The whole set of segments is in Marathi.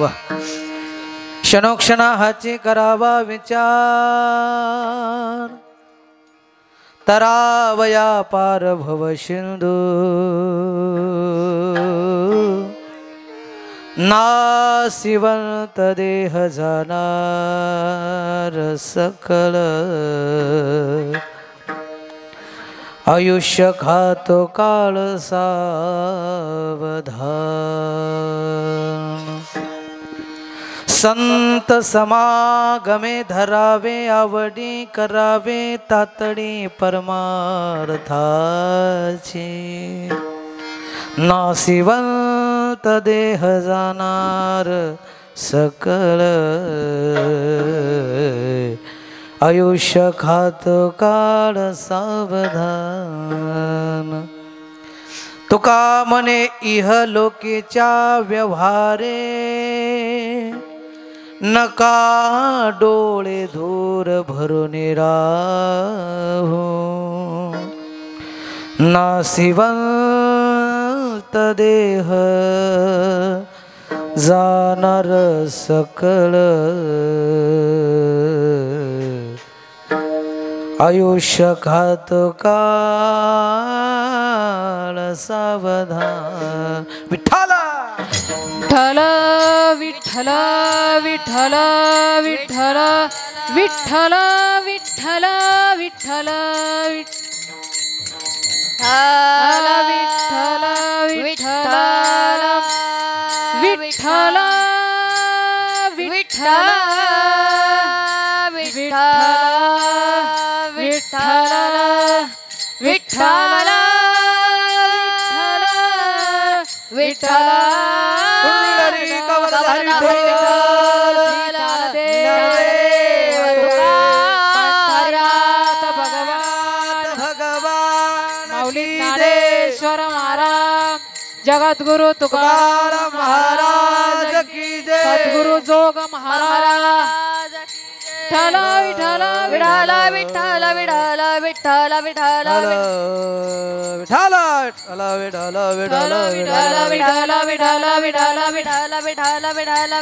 वाह क्षणोक्षणा हाची करावा विचार तरावया पार भव सिंधू नासिवंत देह जाणार सकल आयुष्य खातो काळ सावधान संत समागमे धरावे आवडी करावे तातडी परमार्थाची नासिवंत देह जाणार सकल आयुष्य खातो काळ सावधान तुका मने इह लोकीच्या व्यवहारे नका डोळे धूर भरून राहू नासिवंत देह जाणार सकल आयुष्य खातो काळ सावधान विठ्ठला विठ्ठल विठ्ठल विठ्ठल विठ्ठल विठ्ठल विठ्ठल विठ्ठल विठ्ठल विठ्ठल विठ्ठल विठ्ठल विठ्ठल विठ्ठल जगद्गुरु तुकाराम महाराज की जय सद्गुरु जोग महाराज विठ्ठल विठ्ठल विठ्ठल विठ्ठल विठ्ठल विठ्ठल विठ्ठल विठ्ठल विठ्ठल विठ्ठल विठ्ठल विठ्ठल विठ्ठल विठ्ठल विठ्ठल विठ्ठल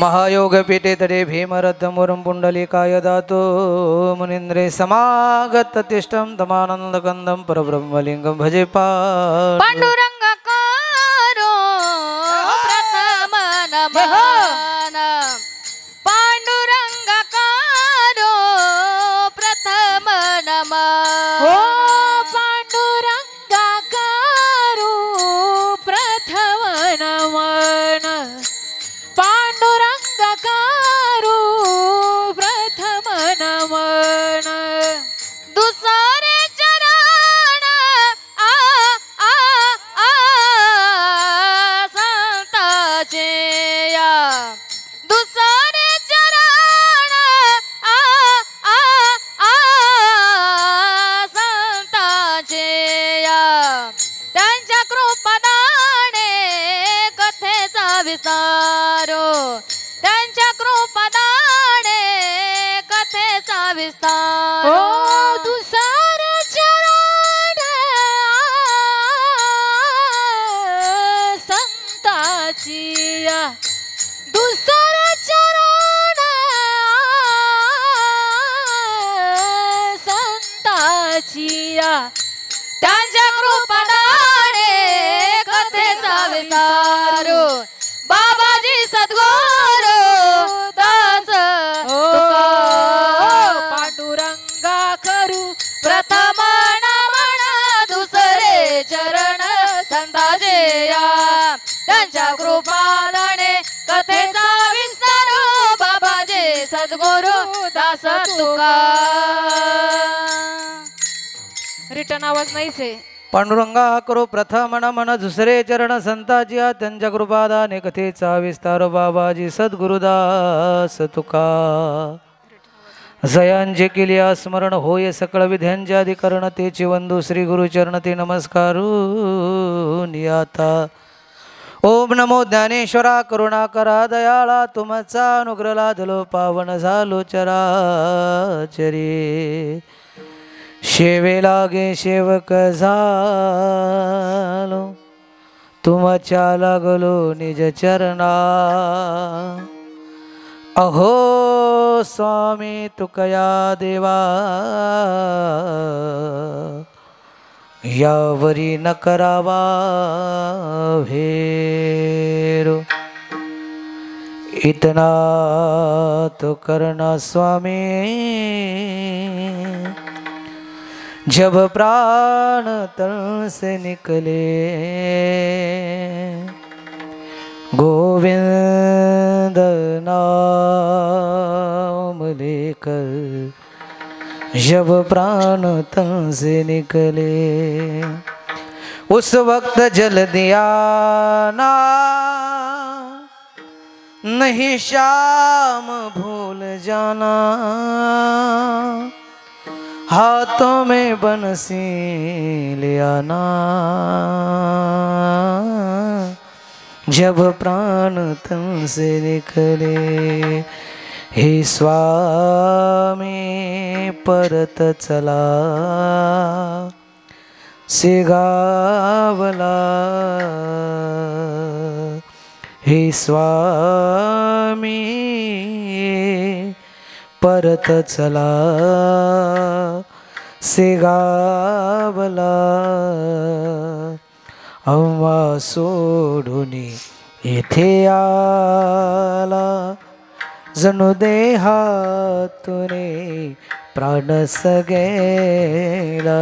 महायोग पीठे तडे भीमरथ मुरम पुंडलिकाय दातो मुनींद्रे समागत तिष्ठम तमानंदकंदम परब्रह्मलिंगम भजे पांडुरंगकारो प्रथम नमन पांडुरंगकारो प्रथम नमन ओ पांडुरंगकारो प्रथम नमन पांडुरंगकारो प्रथम नमन दुसरे चरण संताचे या दुसरे चरण संताचे या त्यांच्या कृपादाने कथेचा विस्तारो त्यांच्या कृपादाने कथेचा विस्तार ओ दुसरे चरण संताची दुसरे चरण संताची त्यांच्या कृपादाने कथेचा विस्तारो बाबाजी सद्गुरु दास पांडुरंगा करू प्रथम नमन दुसरे चरण संताचे या त्यांच्या कृपादाने कथेचा विस्तारो बाबाजी सद्गुरु दास तुका रिटर्न आवाज नाहीच आहे पांडुरंगा करो प्रथम नमन दुसरे चरण संताजिया त्यांच्या कृपादाने कथेचा विस्तार बाबाजी सद्गुरुदास तुका जयांचे केलिया स्मरण होय सकळ विध्यांचे अधिकरण तेचे वंदू श्री गुरुचरण ते नमस्कारू नियाता ओम नमो ज्ञानेश्वरा करुणाकरा दयाळा तुमचा अनुग्रह लादलो पावन झालो चराचरी शेवे लागे सेवक झालो तुमच्या लागलो निज चरणा अहो स्वामी तुकया देवा यावरी न करावा भेरो इतना तो करना स्वामी जब प्राण तन से निकले गोविंद नाम लेकर जब प्राण तन से निकले उस वक्त जल दिया ना नहीं शाम भूल जाना हाथों में बंसी ले आना जब प्राण तन से निकले हे स्वामी परत चला सिगावला हे स्वामी परत चला सिगावला अम्मा सोडून इथे आला जणू देहातुने प्राण सगेला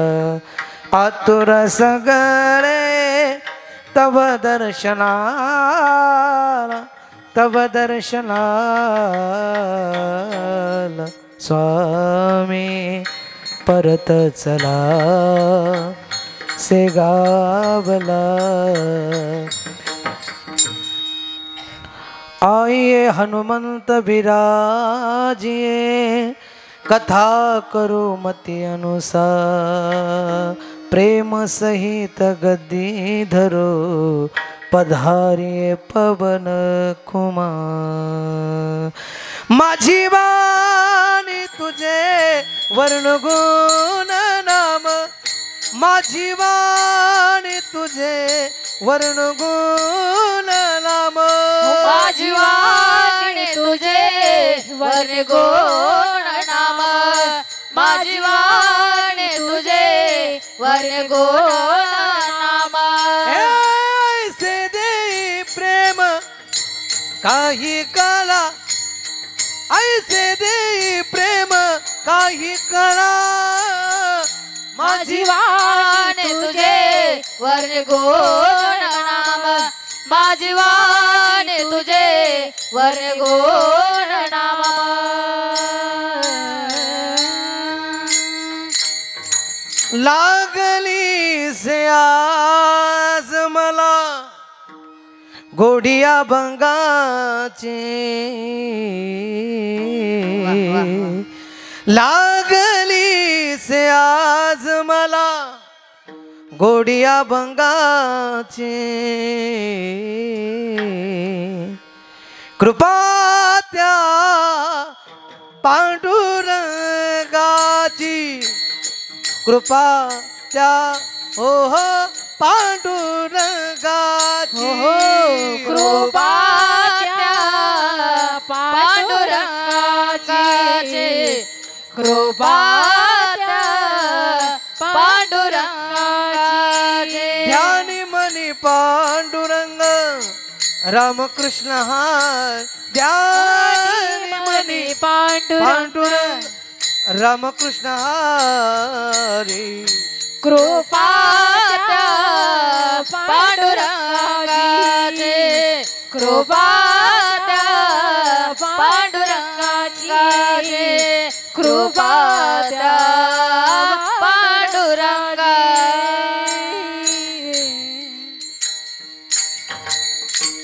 आतुर सगळे तव दर्शनाला तव दर्शनाला स्वामी परत चला सेगावला आइए हनुमंत विराजिए कथा करो मति अनुसार प्रेम सहित गद्दी धरो पधारिये पवन कुमार माझी वाणी तुझे वर्ण गुण नाम माझी वाणी तुझे वर्ण गुण नाम माझी वाणी तुझे वर्ण गुण नाम माझी वाणी तुझे वर्ण गुण नाम ऐसे दे प्रेम काही कला ऐसे दे प्रेम काही कला माझी वाणी तुझे वर्ण गुण नाम माझी वाणी तुझे वर्ण गुण नाम लागली से आज मला गोडिया भंगाची लागली से आज मला गोडिया भंगाची कृपा त्या पांडुरंगाची कृपा त्या हो पांडुरंगाची कृपा त्या पांडुरंगाची कृपा त्या पांडुरंगाची ध्यान मनी पांडुरंग रामकृष्ण हार ध्यान मनी पांडुरंग रामकृष्ण हरी कृपा त्या पांडुरंगाची कृपा त्या पांडुरंगाची कृपा त्या पांडुरंगाची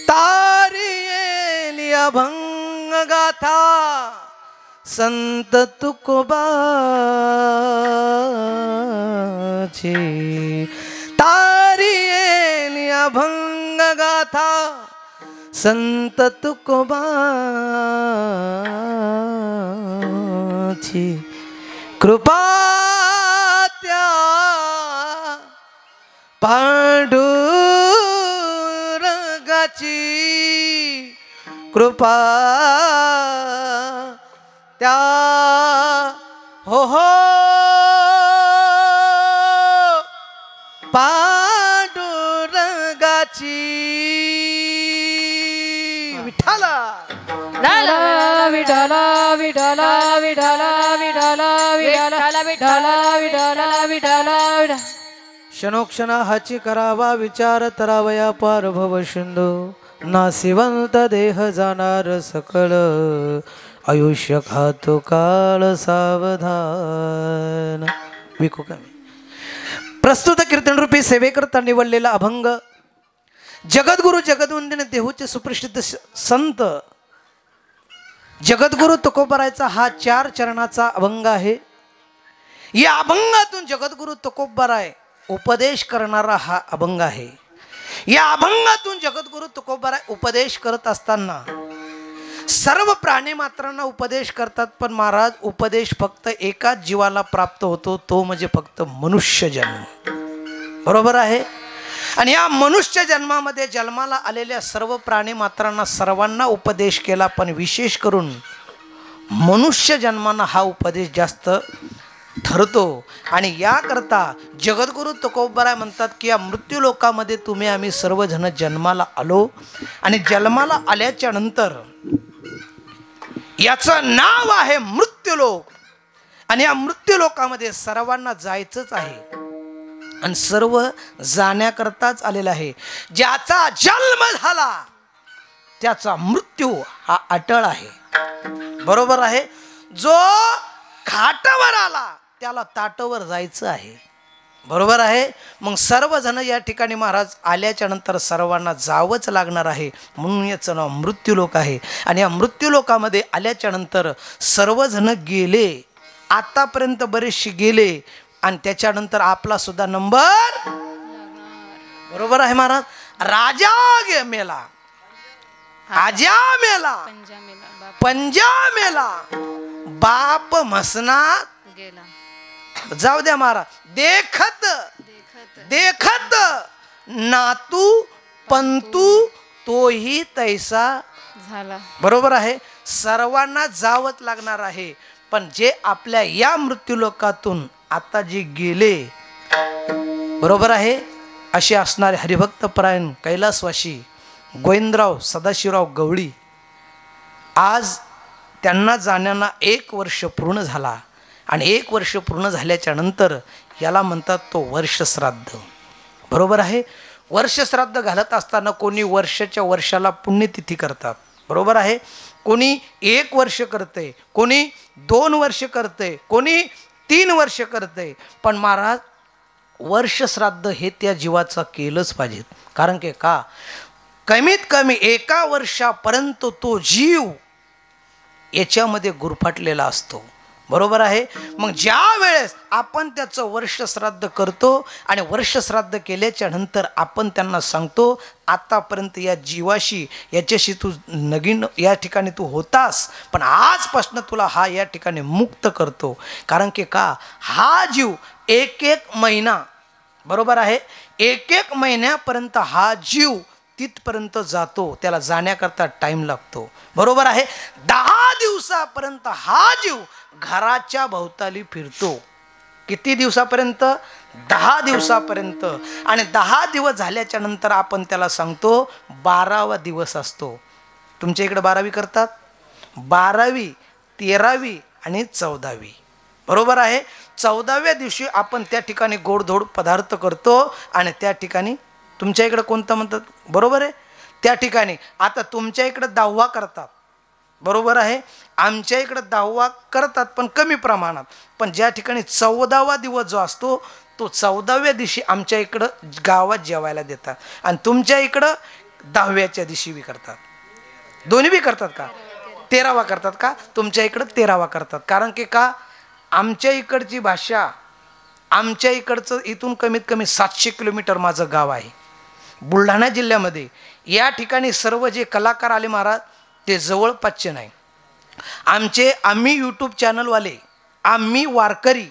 तारी अभंग गाथा संत तुकोबाची तारी अभंग अभंग गाथा संत तुकोबाची कृपा त्या पांडुरंगाची कृपा त्या हो हो पांडुरंगाची विठ्ठला विठला विठला विठला विठला विठला विठला विठला विठला विठला क्षणोक्षणा हाची करावा विचार तरावया पार भव सिंधू नासिवंत देह जाणार सकळ आयुष्य खातो काळ सावधान विकू कमी प्रस्तुत कीर्तन रूपी सेवेकरता निवडलेला अभंग जगद्गुरु जगदवंदन देहूचे सुप्रसिद्ध संत जगद्गुरु तुकोबारायचा हा 4 चरणाचा अभंग आहे. या अभंगातून जगद्गुरु तुकोबाराय उपदेश करणारा हा अभंग आहे. या अभंगातून जगद्गुरु तुकोबाराय उपदेश करत असताना सर्व प्राणी मात्रांना उपदेश करतात, पण महाराज उपदेश फक्त एकाच जीवाला प्राप्त होतो, तो म्हणजे फक्त मनुष्य जन्म. बरोबर आहे. आणि या मनुष्य जन्मामध्ये जन्माला आलेल्या सर्व प्राणी मात्रांना सर्वांना उपदेश केला, पण विशेष करून मनुष्य जन्मांना हा उपदेश जास्त ठरतो. आणि याकरता जगद्गुरु तुकोबाराय म्हणतात की या मृत्यू लोकामध्ये तुम्ही आम्ही सर्वजण जन्माला आलो आणि जन्माला आल्याच्या नंतर याचं नाव आहे मृत्यूलोक. आणि या मृत्यूलोकामध्ये सर्वांना जायचंच आहे आणि सर्व जाण्याकरताच आलेला आहे. ज्याचा जन्म झाला त्याचा मृत्यू हा अटळ आहे. बरोबर आहे. जो खाटावर आला त्याला ताटावर जायचं आहे. बरोबर आहे. मग सर्वजण या ठिकाणी महाराज आल्याच्या नंतर सर्वांना जावंच लागणार आहे, म्हणून याचं नाव मृत्यूलोक आहे. आणि या मृत्यूलोकामध्ये आल्याच्या नंतर सर्वजण गेले, आतापर्यंत बरेचसे गेले आणि त्याच्यानंतर आपला सुद्धा नंबर. बरोबर आहे महाराज. राजा मेला, आजा मेला, पंजा मेला, बाप म्हसनात गेला. जाऊ द्या महाराज. देखत देखत नातू पंतू तोही तैसा झाला. बरोबर आहे. सर्वांना जावंच लागणार आहे, पण जे आपल्या या मृत्यूलोकातून आता जे गेले, बरोबर आहे, असे असणारे हरिभक्त परायण कैलासवासी गोविंदराव सदाशिवराव गवळी, आज त्यांना जाण्याला 1 वर्ष पूर्ण झाला. आणि 1 वर्ष पूर्ण झाल्याच्या नंतर याला म्हणतात तो वर्षश्राद्ध. बरोबर आहे. वर्षश्राद्ध घालत असताना कोणी वर्षाला पुण्यतिथी करतात. बरोबर आहे. कोणी 1 वर्ष करते, कोणी 2 वर्ष करते, कोणी 3 वर्ष करते. पण महाराज वर्षश्राद्ध हे त्या जीवाचं केलंच पाहिजे. कारण की का, कमीत कमी 1 वर्षापर्यंत तो जीव याच्यामध्ये गुरफाटलेला असतो. बरोबर आहे. मग ज्या वेळेस आपण त्याचं वर्षश्राद्ध करतो आणि वर्षश्राद्ध केल्याच्या नंतर आपण त्यांना सांगतो आतापर्यंत या जीवाशी याच्याशी तू नगीन या ठिकाणी तू होतास, पण आजपासून तुला हा या ठिकाणी मुक्त करतो. कारण की का, हा जीव 1 महिना, बरोबर आहे, 1 महिन्यापर्यंत हा जीव तिथपर्यंत जातो, त्याला जाण्याकरता टाईम लागतो. बरोबर आहे. 10 दिवसापर्यंत हा जीव घराच्या भोवताली फिरतो. किती दिवसापर्यंत? 10 दिवसापर्यंत. आणि 10 दिवस झाल्याच्या नंतर आपण त्याला सांगतो 12वा दिवस असतो. तुमच्या इकडे 12वी करतात, 12वी, 13वी आणि 14वी. बरोबर आहे. 14व्या दिवशी आपण त्या ठिकाणी गोडधोड पदार्थ करतो आणि त्या ठिकाणी तुमच्या इकडे कोणतं म्हणतात, बरोबर आहे, त्या ठिकाणी आता तुमच्या इकडे 10वा करतात. बरोबर आहे. आमच्या इकडे 10वा करतात पण कमी प्रमाणात. पण ज्या ठिकाणी 14वा दिवस जो असतो तो 14व्या दिवशी आमच्या इकडं गावात जेवायला देतात. आणि तुमच्या इकडं 10व्याच्या दिवशी बी करतात. दोन्ही बी करतात का? 13वा करतात का? तुमच्या इकडं 13वा करतात. कारण की का, आमच्या इकडची भाषा, आमच्या इकडचं इथून कमीत कमी 700 किलोमीटर माझं गाव आहे. बुलढाणा जिल्ह्यामध्ये या ठिकाणी सर्व जे कलाकार आले महाराज ते जवळपासचे नाही. आम्ही यूट्यूब चॅनलवाले, आम्ही वारकरी,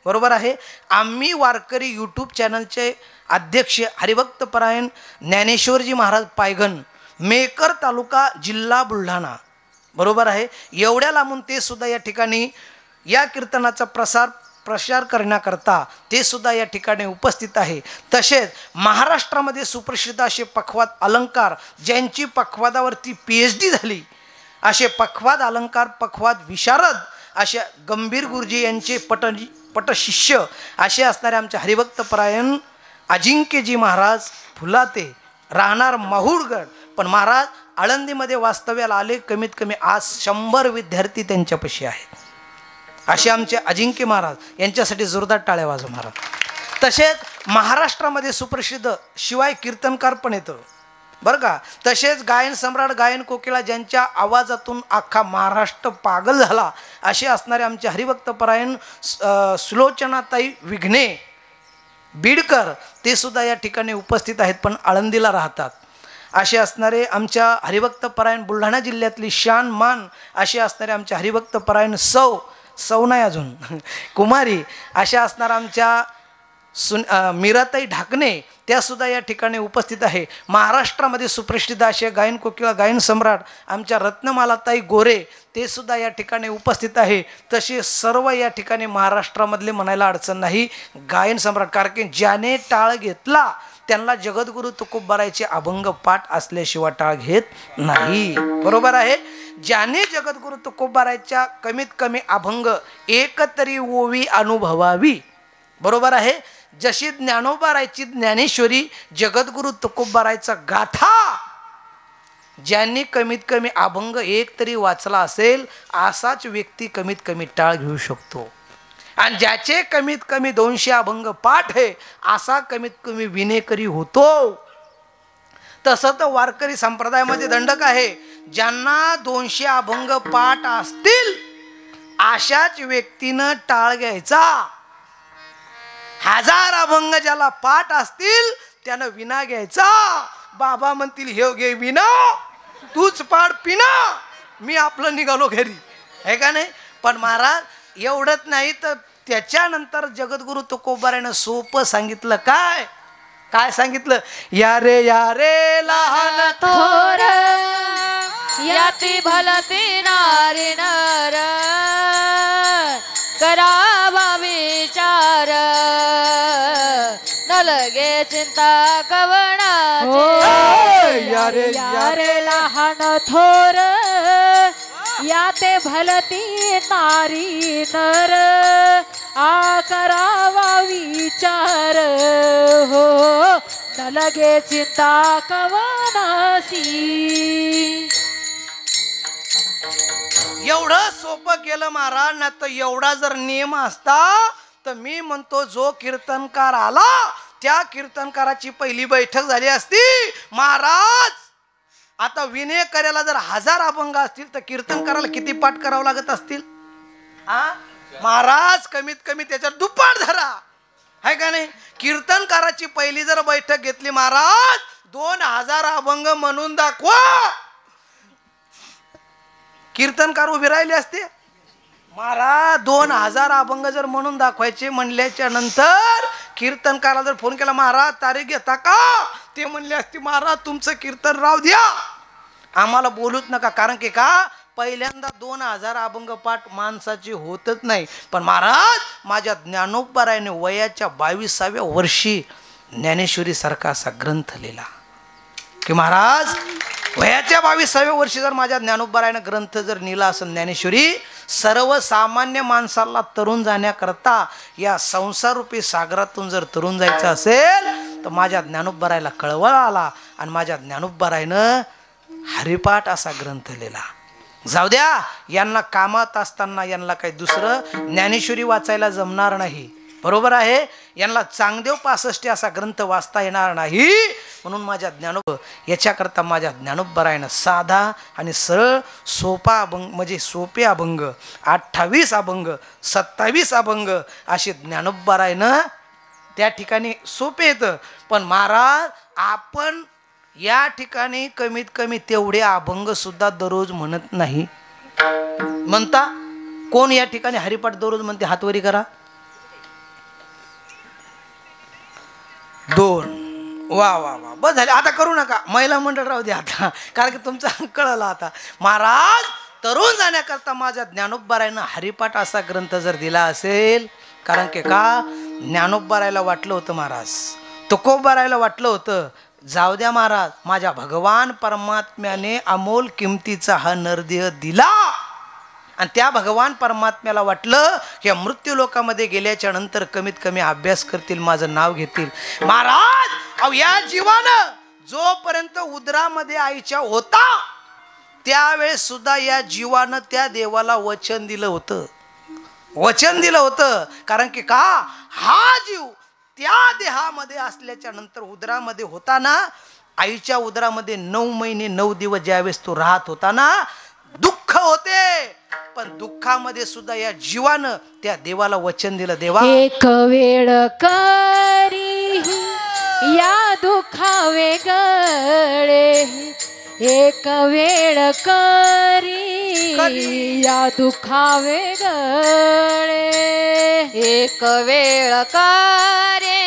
बरोबर आहे, आम्ही वारकरी यूट्यूब चॅनलचे अध्यक्ष हरिभक्तपरायण ज्ञानेश्वरजी महाराज पायघन, मेकर तालुका, जिल्हा बुलढाणा, बरोबर आहे, एवढ्या लांबून ते सुद्धा या ठिकाणी या कीर्तनाचा प्रसार करण्याकरता ते सुद्धा या ठिकाणी उपस्थित आहे. तसेच महाराष्ट्रामध्ये सुप्रसिद्ध असे पखवाद अलंकार, ज्यांची पखवादावरती PhD झाली, असे पखवाद अलंकार, पखवाद विशारद असे गंभीर गुरुजी यांचे पटशिष्य असे असणारे आमचे हरिभक्तपरायण अजिंक्यजी महाराज फुलाते, राहणार माहूरगड, पण महाराज आळंदीमध्ये वास्तव्याला आले. कमीत कमी आज 100 विद्यार्थी त्यांच्यापाशी आहेत. असे आमचे अजिंक्य महाराज, यांच्यासाठी जोरदार टाळ्या वाजवा महाराज. तसेच महाराष्ट्रामध्ये सुप्रसिद्ध शिवाय कीर्तनकार पण येतं बरं का. तसेच गायन सम्राट, गायन कोकिळा, ज्यांच्या आवाजातून अख्खा महाराष्ट्र पागल झाला, असे असणारे आमचे हरिभक्तपरायण सुलोचनाताई विघ्ने बीडकर, ते सुद्धा या ठिकाणी उपस्थित आहेत, पण आळंदीला राहतात. असे असणारे आमच्या हरिभक्तपरायण बुलढाणा जिल्ह्यातली शान मान असे असणारे आमच्या हरिभक्तपरायण सौ नाही अजून कुमारी अशा असणार आमच्या मीराताई ढाकणे, त्यासुद्धा या ठिकाणी उपस्थित आहे. महाराष्ट्रामध्ये सुप्रसिद्ध असे गायन कोकिळा, गायन सम्राट आमच्या रत्नमालाताई गोरे, ते सुद्धा या ठिकाणी उपस्थित आहे. तसे सर्व या ठिकाणी महाराष्ट्रामधले म्हणायला अडचण नाही गायन सम्राट, कारण की ज्याने टाळ घेतला त्यांना जगद्गुरु तुकोबारायचे अभंग पाठ असल्याशिवाय टाळ घेत नाही, बरोबर आहे. ज्याने जगद्गुरु तुकोबारायच्या कमीत कमी अभंग एक तरी ओवी अनुभवावी, बरोबर आहे. जशी ज्ञानोबारायची ज्ञानेश्वरी, जगद्गुरु तुकोबारायचा गाथा ज्यांनी कमीत कमी अभंग एक तरी वाचला असेल, असाच व्यक्ती कमीत कमी टाळ घेऊ शकतो. आणि ज्याचे कमीत कमी 200 अभंग पाठ आहे, असा कमीत कमी विनेकरी होतो. तसं तर वारकरी संप्रदायामध्ये दंडक आहे, ज्यांना 200 अभंग पाठ असतील अशाच व्यक्तीनं टाळ घ्यायचा. 1000 अभंग ज्याला पाठ असतील त्यानं विना घ्यायचा. बाबा म्हणतील हे घे विना, तूच पाड पिना, मी आपलं निघालो घरी, आहे का नाही. पण महाराज एवढंच नाही तर त्याच्यानंतर जगद्गुरु तुकोबारायनं सोपं सांगितलं. काय सांगितलं? या रे लहान थोर याती भलती नारी नर, करावा विचार न लगे चिंता कवनाची. या रे लहान थोर याते भलती नारी नर, आ करावा विचार हो न लगे चिंता कवनासी. एवढं सोपं केलं महाराज. ना तर एवढा जर नियम असता तर मी म्हणतो जो कीर्तनकार आला त्या कीर्तनकाराची पहिली बैठक झाली असती. महाराज आता विनय करायला जर 1000 अभंग असतील तर कीर्तनकाराला किती पाठ करावं लागत असतील? महाराज कमीत कमी त्याच्यात दुप्पट धरा, आहे का नाही. कीर्तनकाराची पहिली जर बैठक घेतली महाराज, 2000 अभंग म्हणून दाखवा, कीर्तनकार उभे राहिले असते महाराज. 2000 अभंग जर म्हणून दाखवायचे म्हणल्याच्या नंतर कीर्तनकाराला जर फोन केला, महाराज तारीख घेता का, ते म्हणले असते महाराज तुमचं कीर्तन राहू द्या, आम्हाला बोलूच नका. कारण की का पहिल्यांदा 2000 अभंग पाठ माणसाची होतच नाही. पण महाराज माझ्या ज्ञानोबारायने वयाच्या 22व्या वर्षी ज्ञानेश्वरी सारखा असा ग्रंथ लिहिला की महाराज वयाच्या 22व्या वर्षी जर माझ्या ज्ञानोबारायने ग्रंथ जर लिहिला असेल ज्ञानेश्वरी, सर्वसामान्य माणसाला तरुण जाण्याकरता या संसाररूपी सागरातून जर तरुण जायचं असेल तर माझ्या ज्ञानोबारायला कळवळा आला आणि माझ्या ज्ञानोबारायनं हरिपाठ असा ग्रंथ लिहिला. जाऊ द्या, यांना कामात असताना यांना काही दुसरं ज्ञानेश्वरी वाचायला जमणार नाही, बरोबर आहे. यांना चांगदेव 65 असा ग्रंथ वाचता येणार नाही. म्हणून माझ्या याच्याकरता माझ्या ज्ञानोबारायनं साधा आणि सरळ सोपा अभंग म्हणजे सोपे अभंग 28 अभंग 27 अभंग असे ज्ञानोबारायनं त्या ठिकाणी सोपे येतं. पण महाराज आपण या ठिकाणी कमीत कमी तेवढे अभंग सुद्धा दररोज म्हणत नाही. म्हणता कोण या ठिकाणी हरिपाठ दररोज म्हणते? हातवरी करा. 2. वा वा वा, बस झाले. आता करू नका, महिला मंडळ राहू दे आता, कारण की तुमचं कळलं आता. महाराज तरुण जाण्याकरता माझ्या ज्ञानोबारायनं हरिपाठ असा ग्रंथ जर दिला असेल, कारण की का ज्ञानोबारायला वाटलं होतं महाराज, तुकोबारायला वाटलं होतं, जाऊ द्या महाराज, माझ्या भगवान परमात्म्याने अमोल किमतीचा हा नरदेह दिला. आणि त्या भगवान परमात्म्याला वाटलं की मृत्यू लोकामध्ये गेल्याच्या नंतर कमीत कमी अभ्यास करतील, माझं नाव घेतील. महाराज अहो या जीवानं जोपर्यंत उदरामध्ये आईच्या होता त्यावेळेस सुद्धा या जीवानं त्या देवाला वचन दिलं होतं. वचन दिलं होतं, कारण की का हा जीव त्या देहामध्ये असल्याच्या नंतर उदरामध्ये होता ना, आईच्या उदरामध्ये 9 महिने 9 दिवस ज्यावेळेस तो राहत होता ना, दुःख होते, पण दुःखामध्ये सुद्धा या जीवानं त्या देवाला वचन दिलं, देवा एक वेळ करी या दुःखा वेगळे, एक वेळ करी या दुःखा वेगळे, एक वेळ करे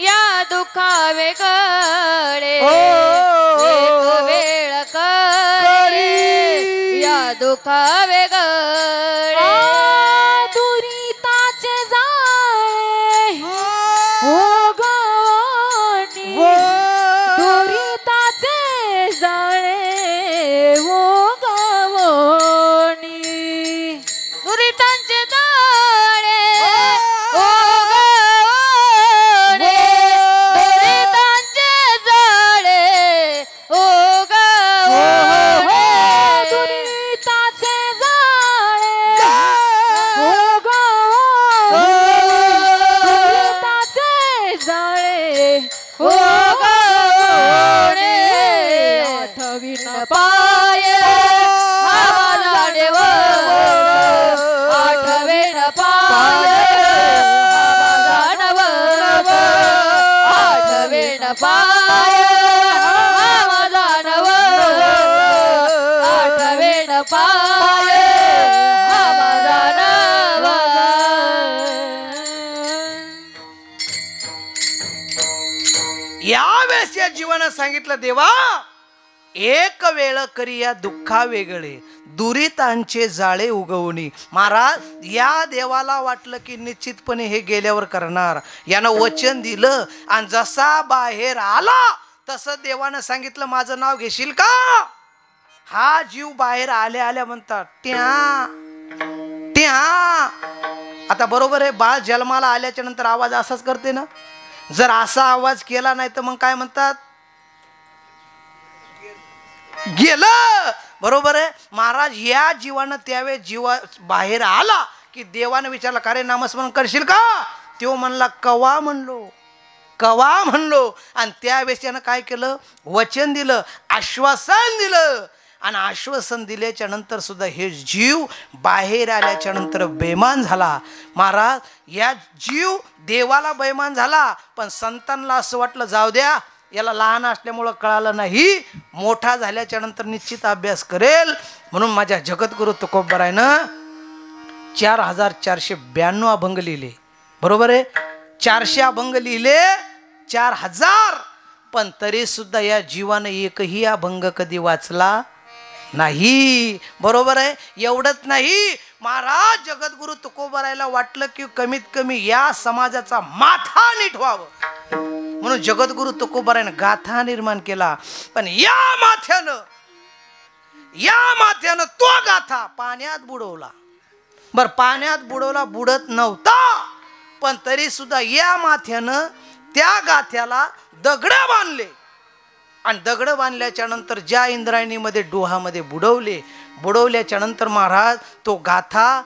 या दुःखा वेगळे, एक वेळ करे या दुःखा वेगळे. दुरिताचे जाळे हो गवणी, दुरिताचे जाळे हो गवणी, दुरितांचे जाळे ओ गवणे, दुरितांचे जाळे ओ गवणे, दुरिताचे जाळे हो गवणी, दुरिताचे जाळे हो गवणी, आठवीन पाय हवा जाणेवर, आठवेन पाय हवा जाणवर, आठवेन पाय हवा जाणवर, आठवेन पाय हवा जाणवर. यावेळेस या जीवानं सांगितलं, देवा एक वेळ करी या दुःखा वेगळे, दुरितांचे जाळे उगवणी. महाराज या देवाला वाटलं की निश्चितपणे हे गेल्यावर करणार, यानं वचन दिलं आणि जसा बाहेर आला तसं देवानं सांगितलं, माझं नाव घेशील का? हा जीव बाहेर आल्या आल्या म्हणतात ट्या ट्या. आता बरोबर आहे, बाळ जन्माला आल्याच्या नंतर आवाज असाच करते ना. जर असा आवाज केला नाही तर मग काय म्हणतात? गेलं. बरोबर आहे. महाराज या जीवानं त्यावेळेस जीवा बाहेर आला की देवानं विचारलं, का रे नामस्मरण करशील का? तो म्हणला कवा म्हणलो, कवा म्हणलो. आणि त्यावेळेस त्यानं काय केलं? वचन दिलं, आश्वासन दिलं. आणि आश्वासन दिल्याच्या नंतर सुद्धा हे जीव बाहेर आल्याच्या नंतर बेमान झाला. महाराज या जीव देवाला बेमान झाला, पण संतांना असं वाटलं जाऊ द्या, याला लहान असल्यामुळं कळालं नाही, मोठा झाल्याच्या नंतर निश्चित अभ्यास करेल. म्हणून माझ्या जगद्गुरु तुकोबारायनं 4492 अभंग लिहिले. बरोबर आहे, 400 अभंग लिहिले, 4000. पण तरी सुद्धा या जीवानं एकही अभंग कधी वाचला नाही. बरोबर आहे. एवढंच नाही, महाराज जगद्गुरु तुकोबारायला वाटलं की कमीत कमी या समाजाचा माथा नीट व्हावं, म्हणून जगद्गुरु तुकोबारायनं गाथा निर्माण केला. पण या माथ्यानं तो गाथा पाण्यात बुडवला. बर पाण्यात बुडवला, बुडत नव्हता, पण तरी सुद्धा या माथ्यानं त्या गाथ्याला दगड बांधले. आणि दगड बांधल्याच्या नंतर ज्या इंद्रायणीमध्ये डोहामध्ये बुडवल्याच्या नंतर महाराज तो गाथा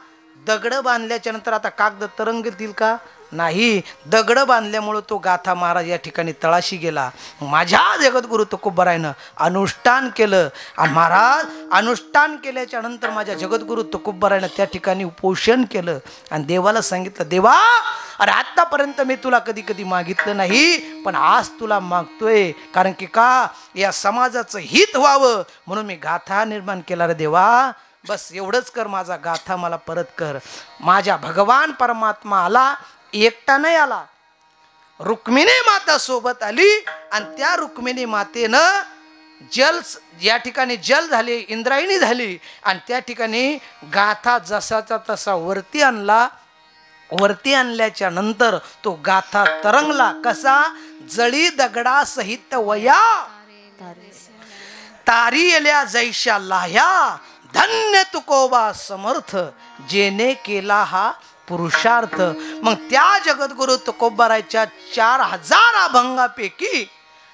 दगड बांधल्याच्या नंतर आता कागद तरंगतील का? नाही, दगड बांधल्यामुळं तो गाथा महाराज या ठिकाणी तळाशी गेला. माझ्या जगद्गुरु तुकोबरायनं अनुष्ठान केलं आणि महाराज अनुष्ठान केल्याच्या नंतर माझ्या जगद्गुरु तुकोबरायनं त्या ठिकाणी उपोषण केलं आणि देवाला सांगितलं, देवा अरे आत्तापर्यंत मी तुला कधी कधी मागितलं नाही, पण आज तुला मागतोय. कारण की का या समाजाचं हित व्हावं म्हणून मी गाथा निर्माण केला रे देवा. बस एवढंच कर, माझा गाथा मला परत कर. माझ्या भगवान परमात्मा आला, एकटा नाही आला, रुक्मिणी माता सोबत आली आणि त्या रुक्मिणी मातेनं जल या ठिकाणी जल झाली, इंद्रायणी झाली आणि त्या ठिकाणी गाथा जसाचा तसा वरती आणला. वरती आणल्याच्या नंतर तो गाथा तरंगला. कसा? जळी दगडा सहित वया तारी येल्या जैशा लाह्या, धन्य तुकोबा समर्थ जेने केला हा पुरुषार्थ. मग त्या जगद्गुरु तुकोबारायच्या 4000 अभंगापैकी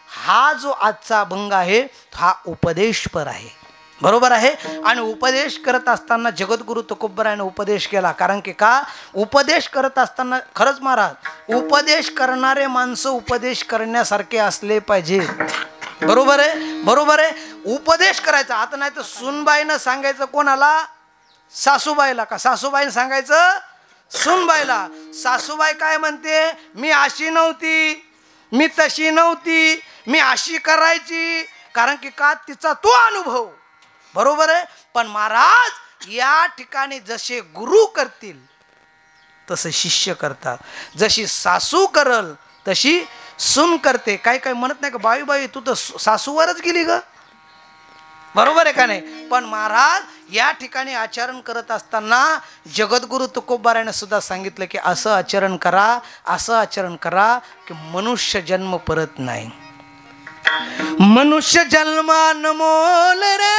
हा जो आजचा अभंग आहे हा उपदेशपर आहे. बरोबर आहे. आणि उपदेश करत असताना जगद्गुरु तुकोबरायने उपदेश केला. कारण की का उपदेश करत असताना खरंच महाराज उपदेश करणारे माणसं उपदेश करण्यासारखे असले पाहिजे. बरोबर आहे, बरोबर आहे. उपदेश करायचा. आता नाही तर सुनबाईनं सांगायचं कोणाला? सासूबाईला. का सासूबाईनं सांगायचं सुनबाईला. सासूबाई काय म्हणते? मी अशी नव्हती, मी तशी नव्हती, मी अशी करायची. कारण की का तिचा तो अनुभव. बरोबर आहे. पण महाराज या ठिकाणी जसे गुरु करतील तसे शिष्य करतात. जशी सासू करल तशी सून करते. काय काय म्हणत नाही का, बाई बाई तू तर सासूवरच गेली ग. बरोबर आहे का नाही? पण महाराज या ठिकाणी आचरण करत असताना जगद्गुरु तुकोबारायने सुद्धा सांगितलं की असं आचरण करा, असं आचरण करा की मनुष्य जन्म परत नाही. मनुष्य जन्म अनमोल रे,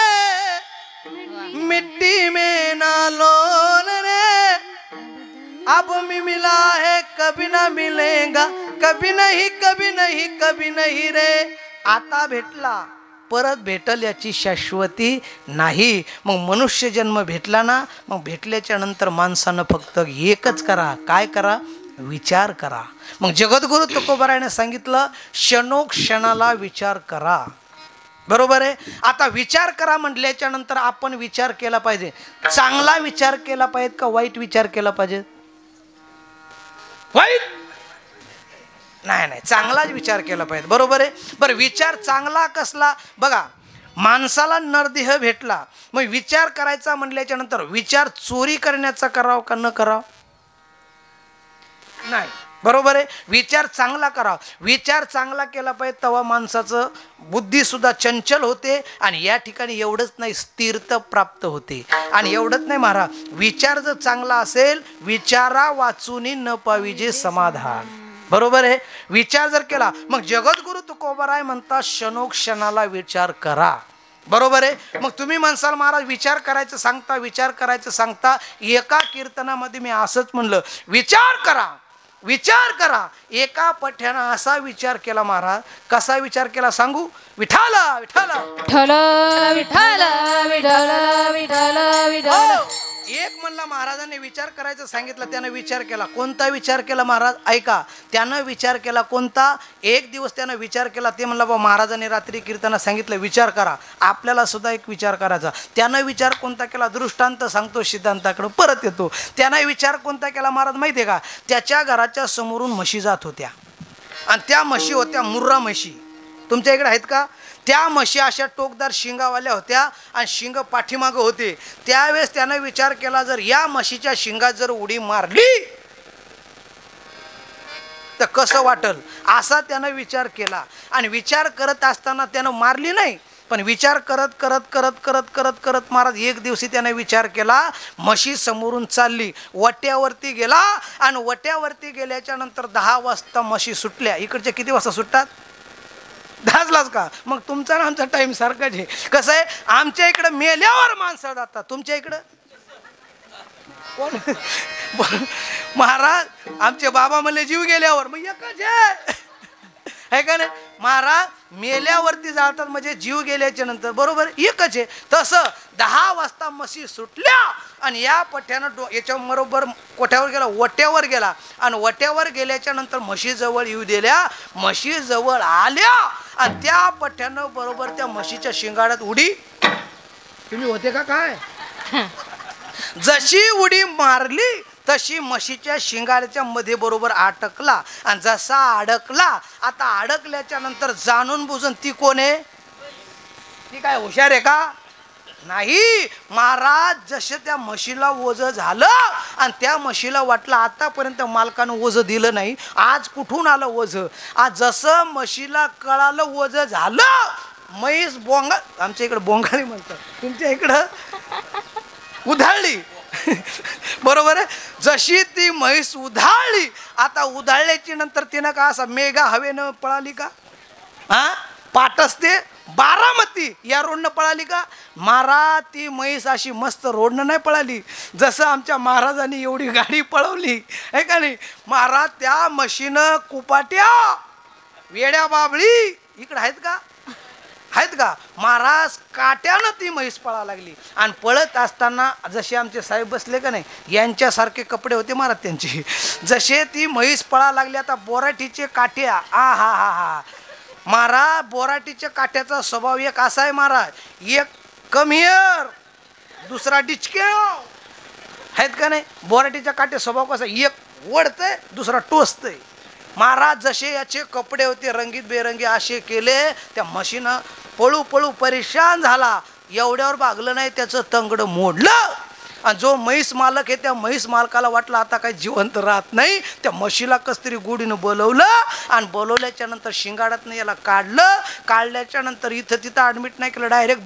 मिट्टी में ना लोल रे, अब मी मिला है कभी ना मिलेगा, कभी नहीं कभी नहीं कभी नहीं रे. आता भेटला परत भेटल याची शाश्वती नाही. मग मनुष्य जन्म भेटला ना, मग भेटल्याच्या नंतर माणसानं फक्त एकच करा. काय करा? विचार करा. मग जगद्गुरु तुकोबारायने सांगितलं क्षणोक्षणाला विचार करा. बरोबर आहे. आता विचार करा म्हटल्याच्या नंतर आपण विचार केला पाहिजे. चांगला विचार केला पाहिजे का वाईट विचार केला पाहिजे? वाईट नाही नाही, चांगलाच विचार केला पाहिजे. बरोबर आहे. बरं विचार चांगला कसला? बघा माणसाला नरदेह भेटला, मग विचार करायचा म्हटल्याच्या नंतर विचार चोरी करण्याचा करावं का न करावं? नाही. बरोबर आहे. विचार चांगला करावा. विचार चांगला केला पाहिजे तेव्हा माणसाचं बुद्धी सुद्धा चंचल होते आणि या ठिकाणी एवढंच नाही स्थिरता प्राप्त होते. आणि एवढंच नाही महाराज, विचार जर चांगला असेल विचारा वाचून न पाविजे समाधान. बरोबर आहे. विचार जर केला मग जगद्गुरु तुकोबाराय म्हणतात क्षणोक्षणाला विचार करा. बरोबर आहे. मग तुम्ही म्हणसाल महाराज विचार करायचं सांगता, विचार करायचं सांगता. एका कीर्तनामध्ये मी असंच म्हणलं विचार करा, विचार करा. एका पठ्यानं असा विचार केला महाराज. कसा विचार केला सांगू? विठाला विठाला विठ्ठल विठ्ठल विठ्ठल विठ्ठल विठ्ठल. एक म्हणला महाराजांनी विचार करायचं सांगितलं, त्यानं विचार केला. कोणता विचार केला महाराज? ऐका. त्यानं विचार केला कोणता? एक दिवस त्यानं विचार केला. ते म्हणलं बा महाराजांनी रात्री कीर्तनात सांगितलं विचार करा, आपल्याला सुद्धा एक विचार करायचा. त्यानं विचार कोणता केला? दृष्टांत सांगतो, सिद्धांताकडे परत येतो. त्यानं विचार कोणता केला महाराज माहिती आहे का? त्याच्या घराच्या समोरून म्हशी जात होत्या आणि त्या म्हशी होत्या मुर्रा म्हशी. तुमच्या इकडे आहेत का? त्या म्हशी अशा टोकदार शिंगावाल्या होत्या आणि शिंग पाठीमागं होते. त्यावेळेस त्यानं विचार केला जर या म्हशीच्या शिंगात जर उडी मारली तर कसं वाटल, असा त्यानं विचार केला. आणि विचार करत असताना त्यानं मारली नाही, पण विचार करत करत करत करत करत करत महाराज एक दिवशी त्याने विचार केला. म्हशी समोरून चालली, वट्यावरती गेला आणि वट्यावरती गेल्याच्या नंतर 10 वाजता म्हशी सुटल्या. इकडच्या किती वाजता सुटतात? 10लाच का? मग तुमचा आणि आमचा टाईम सारखाच आहे. कसं आहे, आमच्या इकडं मेल्यावर माणसं जातात, तुमच्या इकडं कोण? महाराज आमचे बाबा म्हणले जीव गेल्यावर, मग एकच आहे का नाही? महाराज मेल्यावरती जातात म्हणजे जीव गेल्याच्या नंतर, बरोबर एकच आहे. तसं 10 वाजता म्हशी सुटल्या आणि या पठ्यानं याच्या बरोबर कोठ्यावर गेला, वट्यावर गेला आणि वट्यावर गेल्याच्या नंतर म्हशी जवळ येऊ दिल्या. म्हशी जवळ आल्या आणि त्या पठ्यानं बरोबर त्या म्हशीच्या शिंगाड्यात उडी, तुम्ही होते का काय, जशी उडी मारली तशी म्हशीच्या शिंगाड्याच्या मध्ये बरोबर अडकला आणि जसा अडकला, आता अडकल्याच्या नंतर जाणून बुजून ती कोण आहे, ती काय हुशार आहे का नाही. महाराज जसे त्या म्हशीला ओझ झालं आणि त्या म्हशीला वाटलं आतापर्यंत मालकानं ओझ दिलं नाही, आज कुठून आलं ओझ. आज जसं म्हशीला कळालं ओझ झालं, म्हैस बोंगा, आमच्या इकडे बोंगाळी म्हणतात, तुमच्या इकडं उधाळली बरोबर आहे. जशी ती म्हैस उधाळली, आता उधाळल्याची नंतर तिनं का असा मेघा हवेनं पळाली का, हा पाट असते बारामती या रोडनं पळाली का. महाराज ती म्हैस अशी मस्त रोडनं नाही पळाली, जसं आमच्या महाराजांनी एवढी गाडी पळवली आहे का नाही. महाराज त्या म्हशीनं कुपाट्या वेड्या बाबळी इकडे आहेत का, आहेत का. महाराज काट्यानं ती म्हैस पळा लागली आणि पळत असताना जसे आमचे साहेब बसले का नाही, यांच्यासारखे कपडे होते महाराज त्यांचे. जसे ती म्हैस पळा लागली, आता बोराटीचे काट्या, आ हा हा हा महाराज, बोराटीच्या काट्याचा स्वभाव एक असा आहे महाराज, एक कमियर दुसरा डिचके आहेत का नाही. बोराटीच्या काट्या स्वभाव कसा, एक ओढतंय दुसरा टोचतंय. महाराज जसे याचे कपडे होते रंगीत बेरंगी असे केले, त्या म्हशीनं पळू पळू परेशान झाला. एवढ्यावर भागलं नाही, त्याचं तंगड मोडलं आणि जो म्हैस मालक आहे त्या म्हैस मालकाला वाटलं आता काही जिवंत राहत नाही. त्या म्हशीला कस तरी गोडीनं बोलवलं आणि बोलवल्याच्या नंतर शिंगाड्यातनं याला काढलं. काढल्याच्या नंतर इथं तिथं ॲडमिट नाही केलं, डायरेक्ट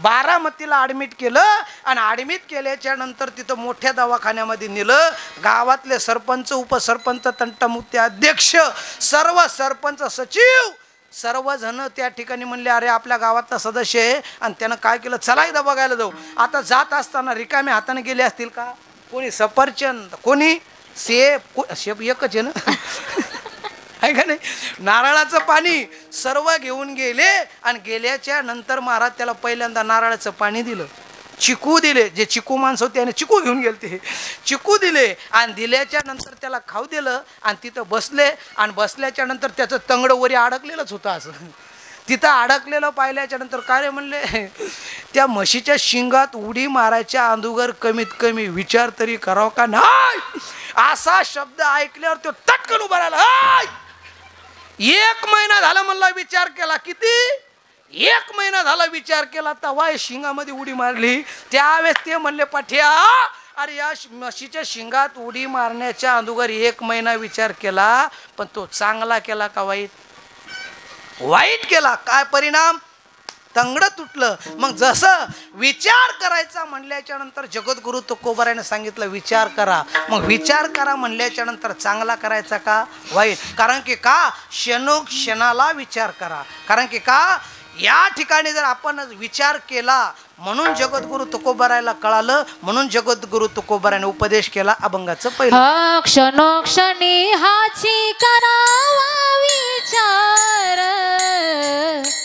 बारामतीला ॲडमिट केलं आणि ॲडमिट केल्याच्या नंतर तिथं मोठ्या दवाखान्यामध्ये नेलं. गावातले सरपंच, उपसरपंच, तंटमुक्ती अध्यक्ष, सर्व सरपंच, सचिव सर्वजण त्या ठिकाणी म्हणले अरे आपल्या गावातला सदस्य आहे आणि त्यानं काय केलं, चला एकदा बघायला जाऊ. आता जात असताना रिकाम्या हाताने गेले असतील का, कोणी सफरचंद, कोणी सेब, शेप एकच आहे ना आहे का नाही, नारळाचं पाणी सर्व घेऊन गेले आणि गेल्याच्या नंतर महाराज त्याला पहिल्यांदा नारळाचं पाणी दिलं, चिकू दिले, जे चिकू माणसं होते त्याने चिकू घेऊन गेले, ते चिकू दिले आणि दिल्याच्या नंतर त्याला खाऊ दिलं आणि तिथं बसले आणि बसल्याच्या नंतर त्याचं तंगड वरी अडकलेलंच होतं. असं तिथं अडकलेलं पाहिल्याच्या नंतर काय रे म्हणले, त्या म्हशीच्या शिंगात उडी मारायच्या अगोदर कमीत कमी विचार तरी करावा का नाही. असा शब्द ऐकल्यावर तो तटकन उभा राहिला. 1 महिना झाला म्हणला विचार केला, किती 1 महिना झाला विचार केला, तवा शिंगामध्ये उडी मारली. त्यावेळेस ते म्हणले पाठ्या अरे या म्हशीच्या शिंगात उडी मारण्याच्या अगोदर 1 महिना विचार केला, पण तो चांगला केला का वाईट, वाईट केला. काय परिणाम, तंगड तुटलं. मग जसं विचार करायचा म्हणल्याच्या नंतर जगद्गुरु तुकोबाराने सांगितलं विचार करा. मग विचार करा म्हणल्याच्या नंतर चांगला करायचा का वाईट, कारण की का क्षणोक्षणाला विचार करा. कारण की का या ठिकाणी जर आपण विचार केला म्हणून जगद्गुरु तुकोबारायला कळालं, म्हणून जगद्गुरु तुकोबाराने उपदेश केला अभंगाचं पहिलं. क्षणोक्षणी हाची करावा विचार,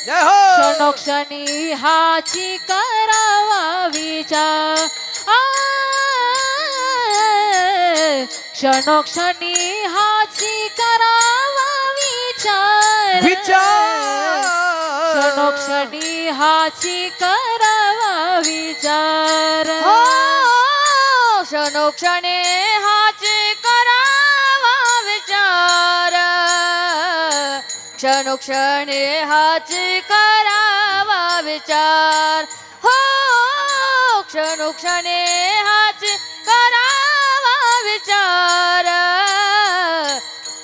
जय हो. क्षणोक्षणी हाची करावा विचार, क्षणोक्षणी हाची करावा विचार, क्षणोक्षणी हाची करावा विचार, क्षणोक्षणे हाची करावा विचार, क्षणोक्षणे हाची करावा विचार, हो क्षणोक्षणे हाची करावा विचार,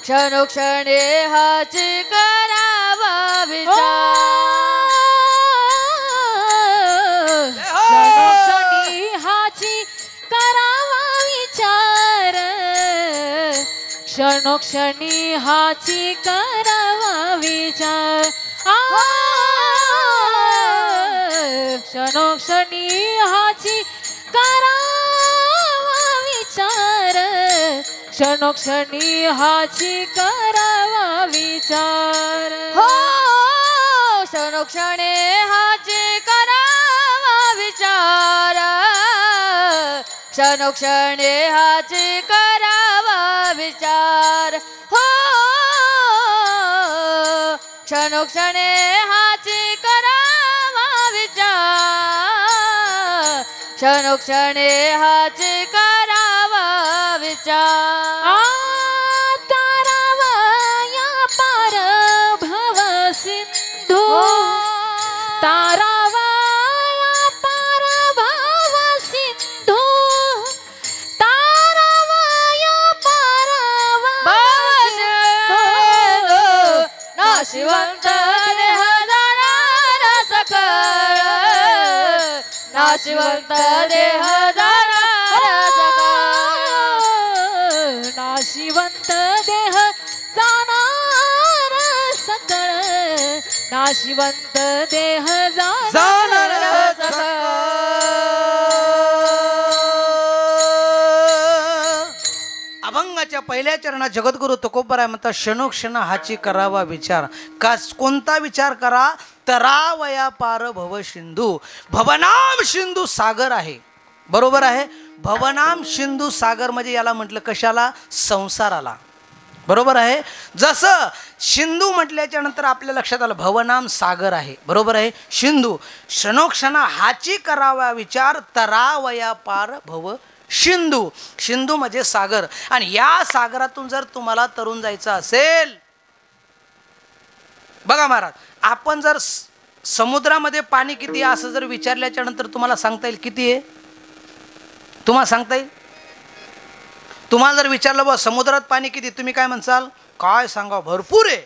क्षणोक्षणे हाची करावा विचार, क्षणोक्षणी हाची करावा विचार, क्षणोक्षणी हाची करावा विचार, क्षणोक्षणी हाची करावा विचार, क्षणोक्षणी हाची करावा विचार हो क्षणोक्षणे हाची करावा विचार क्षणोक्षणे हाची करावा विचार हो क्षणोक्षणे हाची करावा विचार क्षणोक्षणे हाची करावा विचार तारावा या पार भव सिंधू तारावा या पार भव सिंधू तारावा या पार भव सिंधू नाशिवंत देह जाणारा सकळ नाशिवंत देह जाणारा सकळ नाशिवंत देह जाणार सकळ नाशिवंत देह जाणार अभंगाच्या पहिल्या चरणात जगद्गुरु तुकोबराय म्हणतात क्षणोक्षण हाची करावा विचार. कोणता विचार करा? तरावया पार भव सिंधू. भवनाम सिंधू सागर आहे. बरोबर आहे. भवनाम सिंधू सागर म्हणजे याला म्हटलं कशाला? संसाराला. बरोबर आहे. जसं सिंधू म्हटल्याच्या नंतर आपल्या लक्षात आलं भवनाम सागर आहे. बरोबर आहे. सिंधू क्षणोक्षणा हाची करावा विचार तरावया पार भव सिंधू. सिंधू म्हणजे सागर. आणि या सागरातून जर तुम्हाला तरुण जायचं असेल, बघा महाराज, आपण जर समुद्रामध्ये पाणी किती आहे असं जर विचारल्याच्या नंतर तुम्हाला सांगता येईल किती आहे? तुम्हाला सांगता येईल? तुम्हाला जर विचारलं बा समुद्रात पाणी किती, तुम्ही काय म्हणसाल? काय सांगा, भरपूर आहे.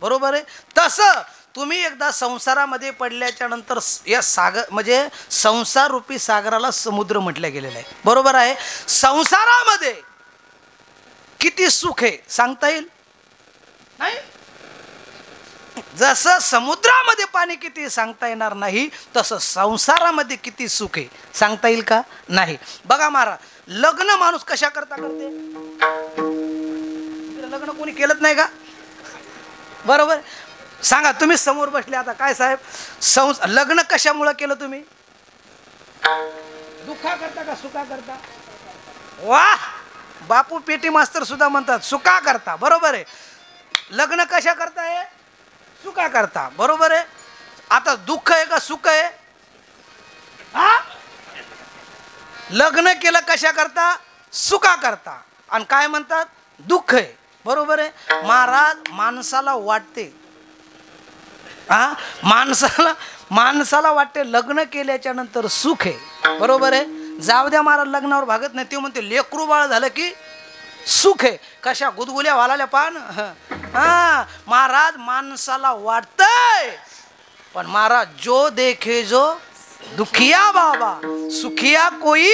बरोबर आहे. तसं तुम्ही एकदा संसारामध्ये पडल्याच्या नंतर या सागर म्हणजे संसार रूपी सागराला समुद्र म्हटलं गेलेलं आहे. बरोबर आहे. संसारामध्ये किती सुख आहे सांगता येईल? नाही. जसं समुद्रामध्ये पाणी किती सांगता येणार नाही, तसं संसारामध्ये किती सुख आहे सांगता येईल का? नाही. बघा महाराज, लग्न माणूस कशा करता करते? लग्न कोणी केलंच नाही का? बरोबर. सांगा, तुम्ही समोर बसले आता, काय साहेब लग्न कशामुळे केलं तुम्ही? दुःखा करता का सुखा करता? वाह, बापू पेटी मास्तर सुद्धा म्हणतात सुखा करता. बरोबर आहे. लग्न कशा करताय? सुखा करता. बरोबर आहे. आता दुःख आहे का सुख आहे? हा, लग्न केलं कशा करता? सुखा करता. आणि काय म्हणतात? दुःख आहे. बरोबर आहे. महाराज, माणसाला वाटते, हा, माणसाला वाटते लग्न केल्याच्या नंतर सुख आहे. बरोबर आहे. जाऊ द्या महाराज, लग्नावर भागत नाही. ते म्हणते लेकरू बाळ झालं की सुख आहे. कशा गुदगुल्या वालाल्या पान. हा महाराज, माणसाला वाटतंय, पण महाराज जो देखे जो दुखिया बाबा सुखिया कोई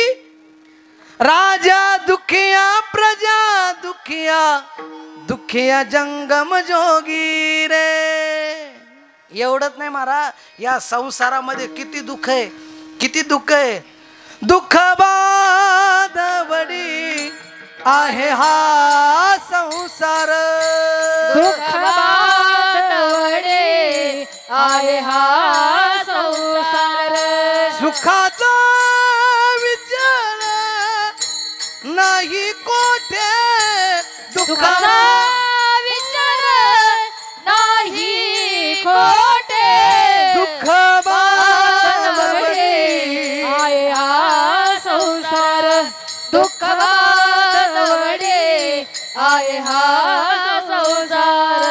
राजा दुखिया प्रजा दुखिया दुखिया जंगम जोगी रे. एवढंच नाही महाराज, या संसारामध्ये किती दुःख आहे, किती दुःख आहे. दुःख बादवडी आहे हा संसार. दुःख बादवडी आहे हा संसार. सुखाचा विचार नाही कोठे दुःखाचा विचार नाही कोठे. दुःख बादवडी आहे हा संसार. दुःख बादवडी आहे हा संसार.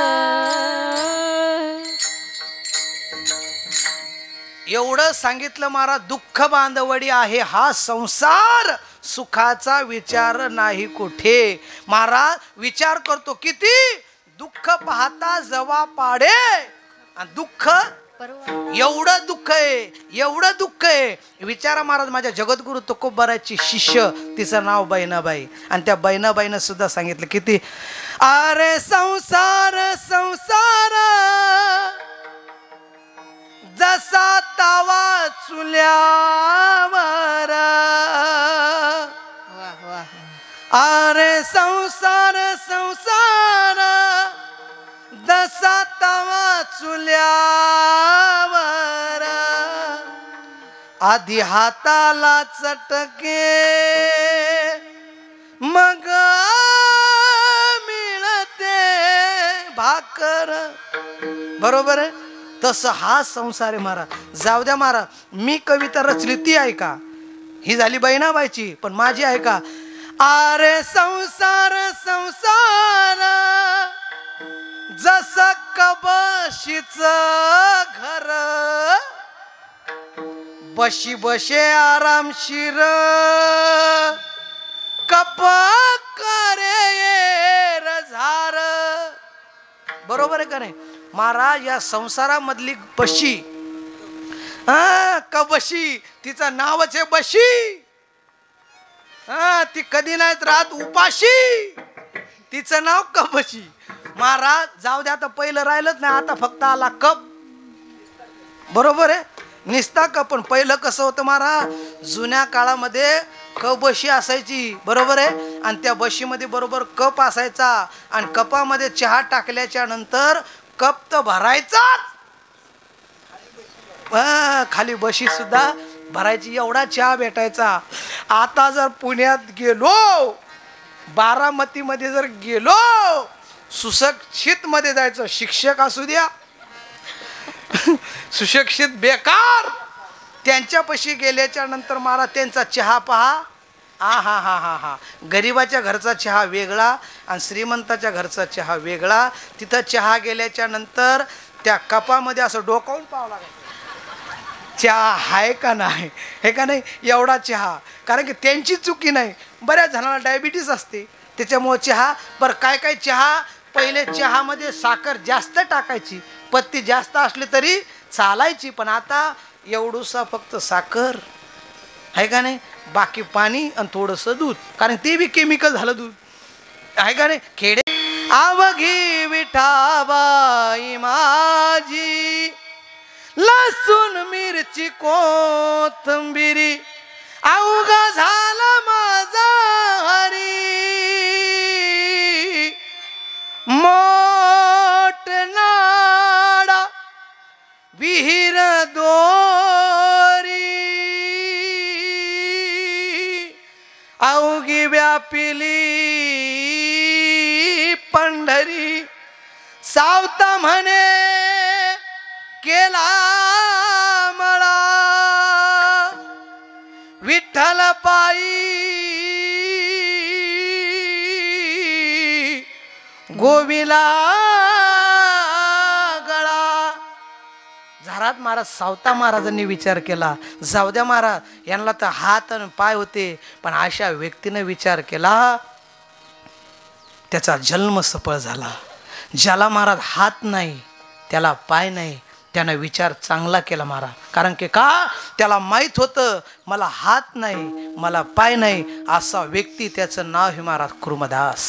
एवढं सांगितलं महाराज. दुःख बांधवडी आहे हा संसार, सुखाचा विचार नाही कुठे. महाराज विचार करतो किती दुःख पाहता जवा पाडे. आणि दुःख एवढं दुःख आहे, एवढं दुःख आहे. विचारा महाराज, माझ्या जगद्गुरु तुकोबरायची शिष्य, तिचं नाव बहिणाबाई, आणि त्या बहिणाबाईनं सुद्धा सांगितलं किती, अरे संसार संसार जसा तवा चुल्यावर, अरे संसार संसार दसा तवा चुल्यावर आधी हाताला चटके मग मिळते भाकर. बरोबर आहे. तसं हा संसार आहे महाराज. जाऊ द्या महाराज, मी कविता रचली ती ऐका, ही झाली बहिणाबाईची, पण माझी ऐका. अरे संसार संसार जस कबशीच घर बशी बशे आरामशीर कप करे झार. बरोबर आहे का नाही महाराज? या संसारामधली बशी कबशी, तिचं नावच आहे बशी. ती कधी नाहीत राहत उपाशी, तिचं नाव कबशी. महाराज जाऊ द्या, आता पहिलं राहिलंच नाही, आता फक्त आला कप. बरोबर आहे, निस्ता कप. पण पहिलं कसं होतं महाराज? जुन्या काळामध्ये कबशी असायची. बरोबर आहे. आणि त्या बशीमध्ये बरोबर कप असायचा आणि कपामध्ये चहा टाकल्याच्या नंतर कप तर भरायचाच, खाली बशी सुद्धा भरायची, एवढा चहा भेटायचा. आता जर पुण्यात गेलो, बारामतीमध्ये जर गेलो, सुशिक्षित मध्ये जायचं, शिक्षक असू द्या सुशिक्षित बेकार, त्यांच्यापाशी गेल्याच्या नंतर मला त्यांचा चहा पहा. हा हा हा हा हा गरिबाच्या घरचा चहा वेगळा आणि श्रीमंताच्या घरचा चहा वेगळा. तिथं चहा गेल्याच्या नंतर त्या कपामध्ये असं डोकावून पाहावं लागायचं, चहा आहे का नाही, हे का नाही, एवढा चहा. कारण की त्यांची चुकी नाही, बऱ्याच जणांना डायबिटीस असते, त्याच्यामुळं चहा. बरं काय काय चहा, पहिले चहामध्ये साखर जास्त टाकायची, पत्ती जास्त असली तरी चालायची, पण आता एवढूसा फक्त साखर आहे का नाही, बाकी पाणी आणि थोडंसं दूध, कारण ते बी केमिकल झालं दूध, आहे का नाही. खेडे अवघी विठाबाई माझी लसूण मिरची कोथिंबिरी अवघा झाला माझा हरी मोठ नाडा विहीर दोरी अवघी व्यापिली पंढरी सावता म्हणे केला मला विठ्ठल पायी गोविला गळा. झारात महाराज सावता महाराजांनी विचार केला, जाऊ द्या महाराज, यांना तर हात आणि पाय होते, पण अशा व्यक्तीने विचार केला, त्याचा जन्म सफळ झाला. ज्याला महाराज हात नाही, त्याला पाय नाही, त्यानं विचार चांगला केला महाराज. कारण की का, त्याला माहीत होतं मला हात नाही, मला पाय नाही, असा व्यक्ती, त्याचं नाव हे महाराज कुर्मदास.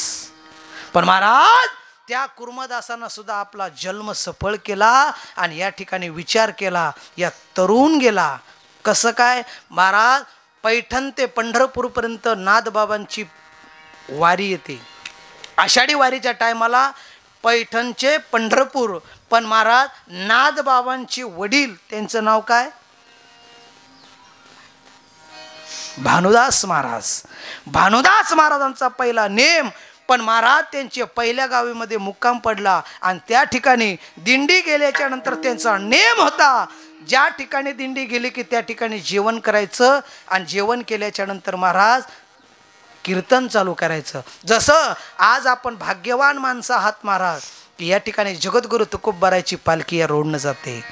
पण महाराज त्या कुर्मदासानं सुद्धा आपला जन्म सफळ केला आणि या ठिकाणी विचार केला, या तरुण गेला. कसं काय महाराज? पैठण ते पंढरपूरपर्यंत नाथबाबांची वारी येते. आषाढी वारीच्या टायमाला पैठणचे पंढरपूर. पण महाराज नाथबाबांचे वडील, त्यांचं नाव काय? भानुदास महाराज. भानुदास महाराजांचा पहिला नेम. पण महाराज त्यांच्या पहिल्या गावीमध्ये मुक्काम पडला आणि त्या ठिकाणी दिंडी गेल्याच्या नंतर त्यांचा नेम होता, ज्या ठिकाणी दिंडी गेली की त्या ठिकाणी जेवण करायचं आणि जेवण केल्याच्या नंतर महाराज कीर्तन चालू करायचं. जसं आज आपण भाग्यवान माणसं आहात महाराज, की या ठिकाणी जगद्गुरु तुकोबारायची पालखी या रोडनं जाते.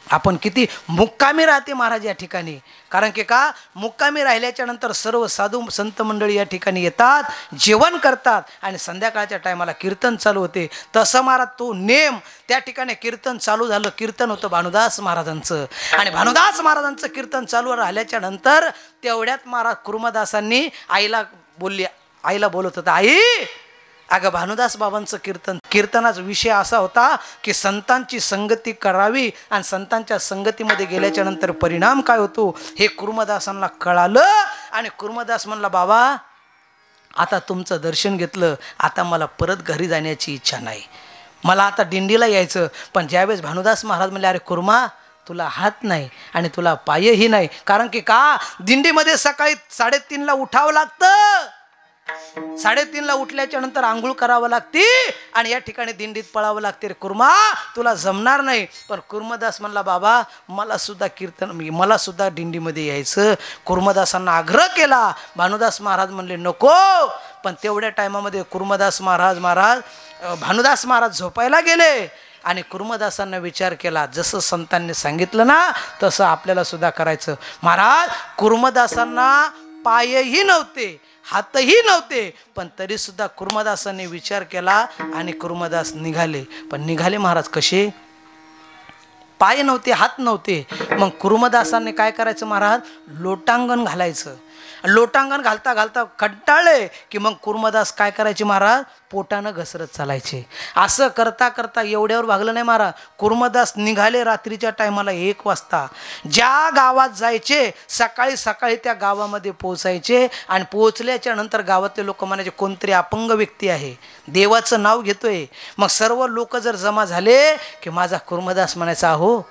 आपण किती मुक्कामी राहते महाराज या ठिकाणी. कारण की का, मुक्कामी राहिल्याच्या नंतर सर्व साधू संत मंडळी या ठिकाणी येतात, जेवण करतात आणि संध्याकाळच्या टायमाला कीर्तन चालू होते. तसं महाराज तो नेम, त्या ठिकाणी कीर्तन चालू झालं. कीर्तन होतं भानुदास महाराजांचं आणि भानुदास महाराजांचं कीर्तन चालू राहिल्याच्या नंतर तेवढ्यात महाराज कुर्मदासांनी आईला बोलत होता, आई अगं भानुदास बाबांचं कीर्तनाचा विषय असा होता की संतांची संगती करावी आणि संतांच्या संगतीमध्ये गेल्याच्या नंतर परिणाम काय होतो हे कुर्मदासांना कळालं. आणि कुर्मदास म्हणला, बाबा आता तुमचं दर्शन घेतलं, आता मला परत घरी जाण्याची इच्छा नाही, मला आता दिंडीला यायचं. पण ज्यावेळेस भानुदास महाराज म्हणले, अरे कुर्मा तुला हात नाही आणि तुला पायही नाही, कारण की का दिंडीमध्ये सकाळी 3:30ला उठावं लागतं, 3:30ला उठल्याच्या नंतर आंघोळ करावं लागते आणि या ठिकाणी दिंडीत पळावं लागते. रे कुर्मा तुला जमणार नाही. पण कुर्मदास म्हणला, बाबा मला सुद्धा दिंडीमध्ये यायचं. कुर्मदासांना आग्रह केला. भानुदास महाराज म्हणले नको. पण तेवढ्या टायमामध्ये कुर्मदास महाराज भानुदास महाराज झोपायला गेले आणि कुर्मदासांना विचार केला, जसं संतांनी सांगितलं ना तसं आपल्याला सुद्धा करायचं. महाराज कुर्मदासांना पायही नव्हते, हातही नव्हते, पण तरी सुद्धा कुर्मदासांनी विचार केला आणि कुर्मदास निघाले. पण निघाले महाराज कसे? पाय नव्हते, हात नव्हते. मग कुर्मदासांनी काय करायचं महाराज? लोटांगण घालायचं. लोटांगण घालता घालता कंटाळले की मग कुर्मदास काय करायचे महाराज? पोटानं घसरत चालायचे. असं करता करता एवढ्यावर भागलं नाही महाराज. कुर्मदास निघाले रात्रीच्या टायमाला 1 वाजता. ज्या गावात जायचे सकाळी सकाळी त्या गावामध्ये पोहोचायचे आणि पोहोचल्याच्या नंतर गावातले लोक म्हणायचे कोणतरी अपंग व्यक्ती आहे, देवाचं नाव घेतोय. मग सर्व लोक जर जमा झाले की माझा कुर्मदास म्हणायचा, अहो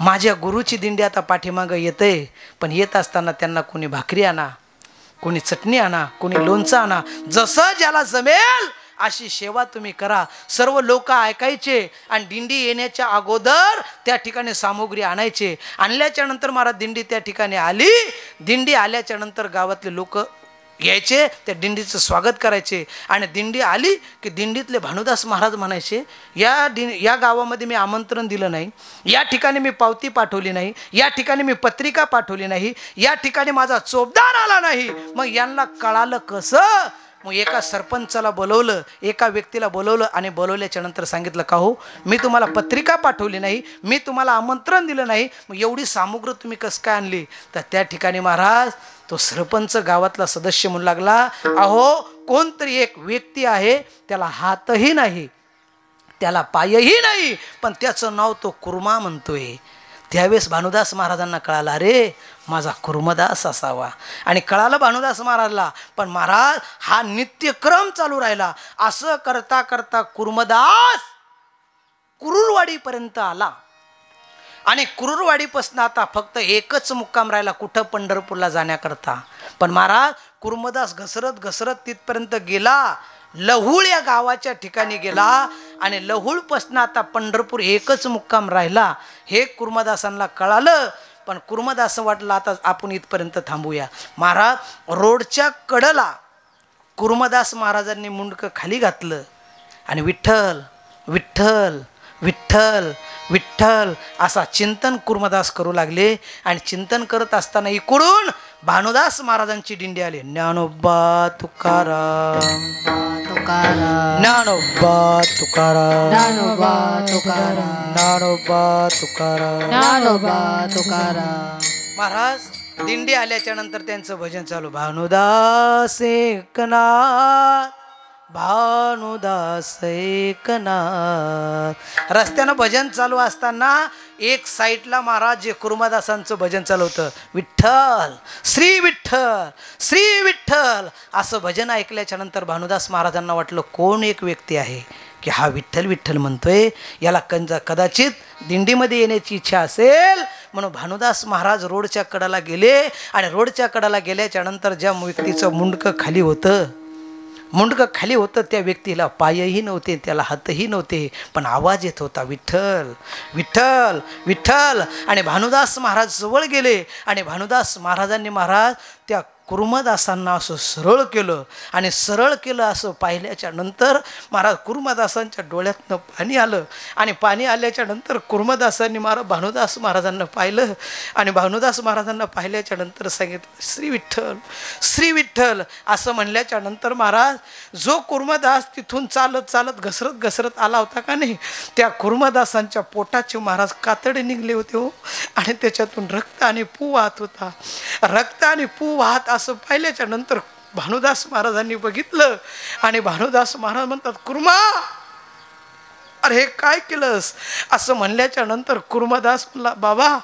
माझ्या गुरुची दिंडी आता पाठीमागं येते, पण येत असताना त्यांना कोणी भाकरी आणा, कोणी चटणी आणा, कोणी लोणचं आणा, जसं ज्याला जमेल अशी सेवा तुम्ही करा. सर्व लोक ऐकायचे आणि दिंडी येण्याच्या अगोदर त्या ठिकाणी सामुग्री आणायचे. आणल्याच्या नंतर महाराज दिंडी त्या ठिकाणी आली. दिंडी आल्याच्या नंतर गावातले लोक यायचे, त्या स्वागत करायचे. आणि दिंडी आली की दिंडीतले भानुदास महाराज म्हणायचे, या गावामध्ये मी आमंत्रण दिलं नाही, या ठिकाणी मी पावती पाठवली नाही, या ठिकाणी मी पत्रिका पाठवली नाही, या ठिकाणी माझा चोपदार आला नाही. मग यांना कळालं कसं? मग एका सरपंचाला बोलवलं, एका व्यक्तीला बोलवलं आणि बोलवल्याच्या नंतर सांगितलं, का हो मी तुम्हाला पत्रिका पाठवली नाही, मी तुम्हाला आमंत्रण दिलं नाही, मग एवढी सामुग्री तुम्ही कसं काय आणली? तर त्या ठिकाणी महाराज तो सरपंच गावातला सदस्य म्हणू लागला, अहो कोणतरी एक व्यक्ती आहे, त्याला हातही नाही, त्याला पायही नाही, पण त्याचं नाव तो कुर्मा म्हणतोय. त्यावेळेस भानुदास महाराजांना कळालं, अरे माझा कुर्मदास असावा. आणि कळालं भानुदास महाराजला. पण महाराज हा नित्यक्रम चालू राहिला. असं करता करता कुर्मदास कुरुरवाडीपर्यंत आला. आणि कुरुरवाडीपासून आता फक्त एकच मुक्काम राहिला, कुठं? पंढरपूरला जाण्याकरता. पण महाराज कुर्मदास घसरत घसरत तिथपर्यंत गेला, लहुळ या गावाच्या ठिकाणी गेला. आणि लहुळपासून आता पंढरपूर एकच मुक्काम राहिला हे कुर्मदासांना कळालं. पण कुर्मदास वाटलं आता आपण इथपर्यंत थांबूया. महाराज रोडच्या कडेला कुर्मदास महाराजांनी मुंडकं खाली घातलं आणि विठ्ठल विठ्ठल विठ्ठल विठ्ठल असा चिंतन कुर्मदास करू लागले. आणि चिंतन करत असताना इकडून भानुदास महाराजांची दिंडी आली. ज्ञानोबा तुकाराम तुकाराम ज्ञानोबा तुकाराम ज्ञानोबा तुकाराम ज्ञानोबा तुकाराम ज्ञानोबा तुकाराम. महाराज दिंडी आल्याच्या नंतर त्यांचं भजन चालू. भानुदास एकनाथ भानुदास एकनाथ. रस्त्यानं भजन चालू असताना एक साईडला महाराज जे कुर्मदासांचं भजन चालू होतं, विठ्ठल श्री विठ्ठल श्री विठ्ठल असं भजन ऐकल्याच्या नंतर भानुदास महाराजांना वाटलं कोण एक व्यक्ती आहे की हा विठ्ठल विठ्ठल म्हणतोय, याला कदाचित दिंडीमध्ये येण्याची इच्छा असेल. म्हणून भानुदास महाराज रोडच्या कडाला गेले. आणि रोडच्या कडाला गेल्याच्या नंतर ज्या व्यक्तीचं मुंडकं खाली होतं त्या व्यक्तीला पायही नव्हते, त्याला हातही नव्हते, पण आवाज येत होता विठ्ठल विठ्ठल विठ्ठल. आणि भानुदास महाराज जवळ गेले आणि भानुदास महाराजांनी महाराज त्या कुर्मदासांना असं सरळ केलं. आणि सरळ केलं असं पाहिल्याच्या नंतर महाराज कुर्मदासांच्या डोळ्यातनं पाणी आलं. आणि पाणी आल्याच्या नंतर कुर्मदासांनी भानुदास महाराजांना पाहिलं. आणि भानुदास महाराजांना पाहिल्याच्या नंतर सांगितलं श्री विठ्ठल श्री विठ्ठल असं म्हणल्याच्या नंतर महाराज जो कुर्मदास तिथून चालत चालत घसरत घसरत आला होता का नाही, त्या कुर्मदासांच्या पोटाचे महाराज कातडे निघले होते हो. आणि त्याच्यातून रक्त आणि पू वाहत होता. रक्त आणि पू वाहत असं पाहिल्याच्या नंतर भानुदास महाराजांनी बघितलं. आणि भानुदास महाराज म्हणतात, कुर्मा अरे हे काय केलंस? असं म्हणल्याच्या नंतर कुर्मदास म्हणला, बाबा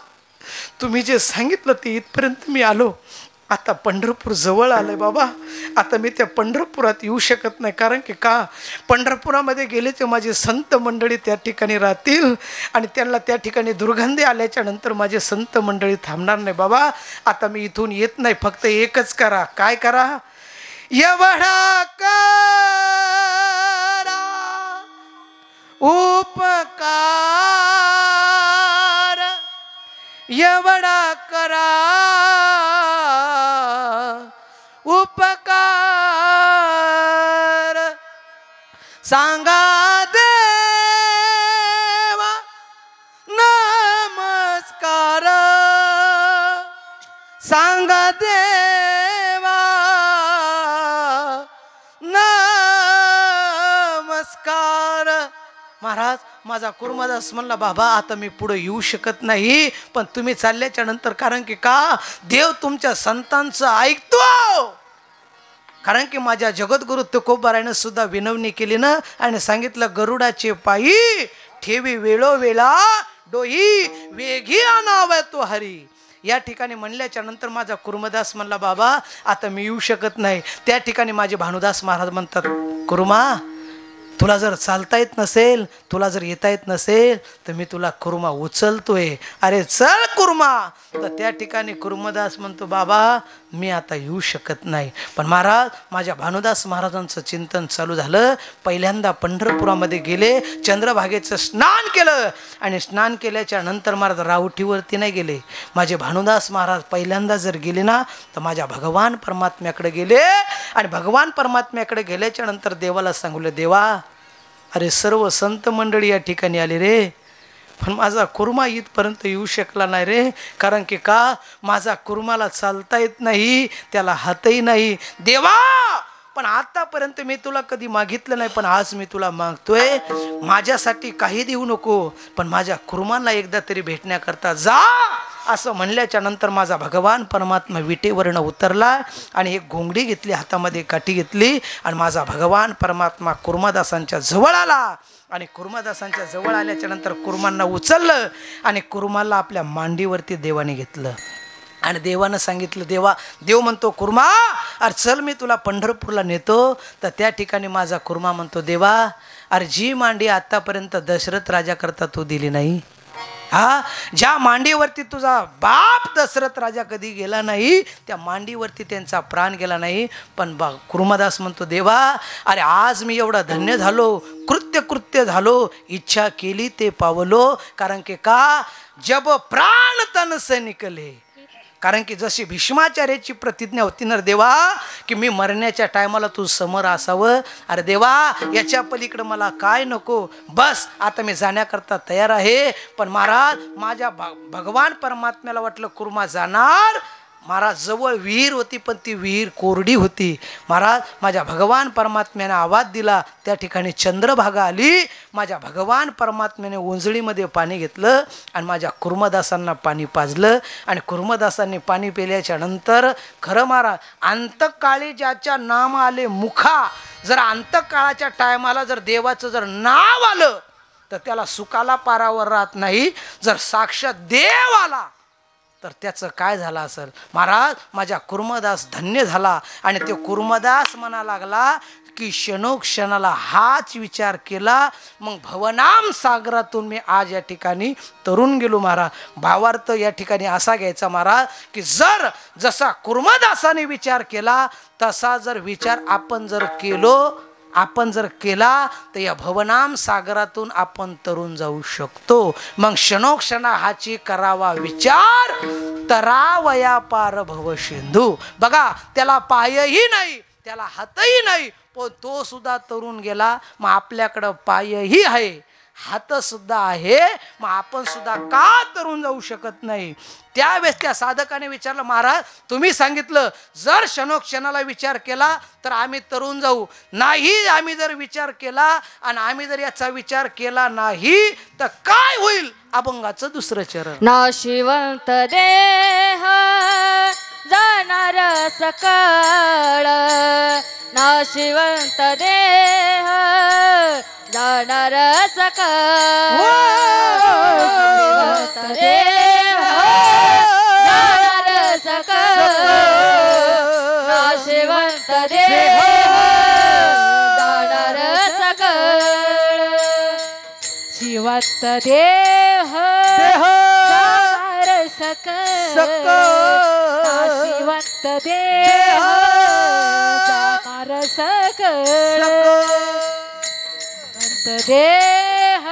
तुम्ही जे सांगितलं ते इथपर्यंत मी आलो, आता पंढरपूर जवळ आलंय बाबा. आता मी त्या पंढरपुरात येऊ शकत नाही. कारण की का, पंढरपुरामध्ये गेले ते माझे संत मंडळी त्या ठिकाणी राहतील आणि त्यांना त्या ठिकाणी दुर्गंधी आल्याच्या नंतर माझे संत मंडळी थांबणार नाही बाबा. आता मी इथून येत नाही. फक्त एकच करा. काय करा? एवढा करा उपकार, एवढा करा उपकार, सांगा देवा नमस्कार, सांगा देवा नमस्कार. महाराज माझा कुर्मदास म्हणला बाबा आता मी पुढे येऊ शकत नाही, पण तुम्ही चालल्याच्या नंतर, कारण की का देव तुमच्या संतांचं ऐकतो. कारण की माझ्या जगद्गुरु तुकोबारायनं सुद्धा विनवणी केली ना आणि सांगितलं गरुडाचे पायी ठेवी वेळोवेळा डोई वेगी आणावा तो हरी. या ठिकाणी म्हणल्याच्या नंतर माझा कुर्मदास म्हणला बाबा आता मी येऊ शकत नाही. त्या ठिकाणी माझे भानुदास महाराज म्हणतात कुर्मा तुला जर चालता येत नसेल, तुला जर येता येत नसेल तर मी तुला कुर्मा उचलतोय. अरे चल कुर्मा. तर त्या ठिकाणी कुर्मदास म्हणतो बाबा मी आता येऊ शकत नाही. पण महाराज माझ्या भानुदास महाराजांचं चिंतन चालू झालं. पहिल्यांदा पंढरपुरामध्ये गेले, चंद्रभागेचं स्नान केलं आणि स्नान केल्याच्या नंतर महाराज रावठीवरती नाही गेले. माझे भानुदास महाराज पहिल्यांदा जर गेले ना तर माझ्या भगवान परमात्म्याकडे गेले आणि भगवान परमात्म्याकडे गेल्याच्या नंतर देवाला सांगले देवा अरे सर्व संत मंडळी या ठिकाणी आले रे, पण माझा कुर्मा इथपर्यंत येऊ शकला नाही रे. कारण की का माझा कुर्माला चालता येत नाही, त्याला हातही नाही. देवा पण आतापर्यंत मी तुला कधी मागितलं नाही, पण आज मी तुला मागतोय. माझ्यासाठी काही देऊ नको, पण माझ्या कुर्माला एकदा तरी भेटण्याकरता जा. असं म्हणल्याच्या नंतर माझा भगवान परमात्मा विटेवरनं उतरला आणि एक घोंगडी घेतली, हातामध्ये काठी घेतली आणि माझा भगवान परमात्मा कुर्मादासांच्या जवळ आला. आणि कुर्मादासांच्या जवळ आल्याच्या नंतर कुर्मांना उचललं आणि कुर्माला आपल्या मांडीवरती देवाने घेतलं आणि देवानं सांगितलं देव म्हणतो कुर्मा अरे चल मी तुला पंढरपूरला नेतो. तर त्या ठिकाणी माझा कुर्मा म्हणतो देवा अरे जी मांडी आतापर्यंत दशरथ राजा करता तू दिली नाही, हा ज्या मांडीवरती तुझा बाप दशरथ राजा कधी गेला नाही त्या मांडीवरती त्यांचा प्राण गेला नाही. पण कुर्मदास म्हणतो देवा अरे आज मी एवढा धन्य झालो, कृत्य झालो, इच्छा केली ते पावलो. कारण की का जब प्राण तन से निकले, कारण की जशी भीष्माचार्याची प्रतिज्ञा होती ना देवा की मी मरण्याच्या टायमाला तू समोर असावं. अरे देवा याच्या पलीकडे मला काय नको, बस आता मी जाण्याकरता तयार आहे. पण महाराज माझ्या भगवान परमात्म्याला वाटलं कुर्मा जाणार. महाराज जवळ विहीर होती पण ती विहीर कोरडी होती. महाराज माझ्या भगवान परमात्म्याने आवाज दिला, त्या ठिकाणी चंद्रभागा आली. माझ्या भगवान परमात्म्याने ओंजळीमध्ये पाणी घेतलं आणि माझ्या कुर्मदासांना पाणी पाजलं आणि कुर्मदासांनी पाणी पिल्याच्या नंतर खरं महाराज अंतकाळी ज्याच्या नाम आले मुखा, जर अंतकाळाच्या टायमाला जर देवाचं जर नाव आलं तर त्याला सुखाला पारावर राहत नाही. जर साक्षात देव आला तर त्याचं काय झालं असेल. महाराज माझ्या कुर्मदास धन्य झाला आणि ते कुर्मदास म्हणा लागला की क्षणोक्षणाला हाच विचार केला. मग भवनाम सागरातून मी आज या ठिकाणी तरुण गेलो. महाराज भावार्थ या ठिकाणी असा घ्यायचा महाराज की जसा कुर्मदासाने विचार केला तसा जर विचार आपण जर केला तर या भवनाम सागरातून आपण तरुण जाऊ शकतो. मग क्षणोक्षणा हाची करावा विचार, तरावया पार भव सिंधू. बघा त्याला पायही नाही, त्याला हातही नाही, पण तो सुद्धा तरुण गेला. मग आपल्याकडं पायही आहे, हात सुद्धा आहे, मग आपण सुद्धा का तरुण जाऊ शकत नाही. त्यावेळेस त्या साधकाने विचारलं महाराज तुम्ही सांगितलं जर क्षणोक्षणाला विचार केला तर आम्ही तरुण जाऊ, नाही आम्ही जर विचार केला आणि आम्ही जर याचा विचार केला नाही तर काय होईल. अभंगाचं दुसरं चरण. नाशिवंत देह जाणार सकाळ, नाशिवंत देह जाणार सकाळ, नाशिवंत देह जाणार सकाळ. नाशिवंत देह देह जाणार सकळ नाशिवंत देह जाणार सकळ अंत देह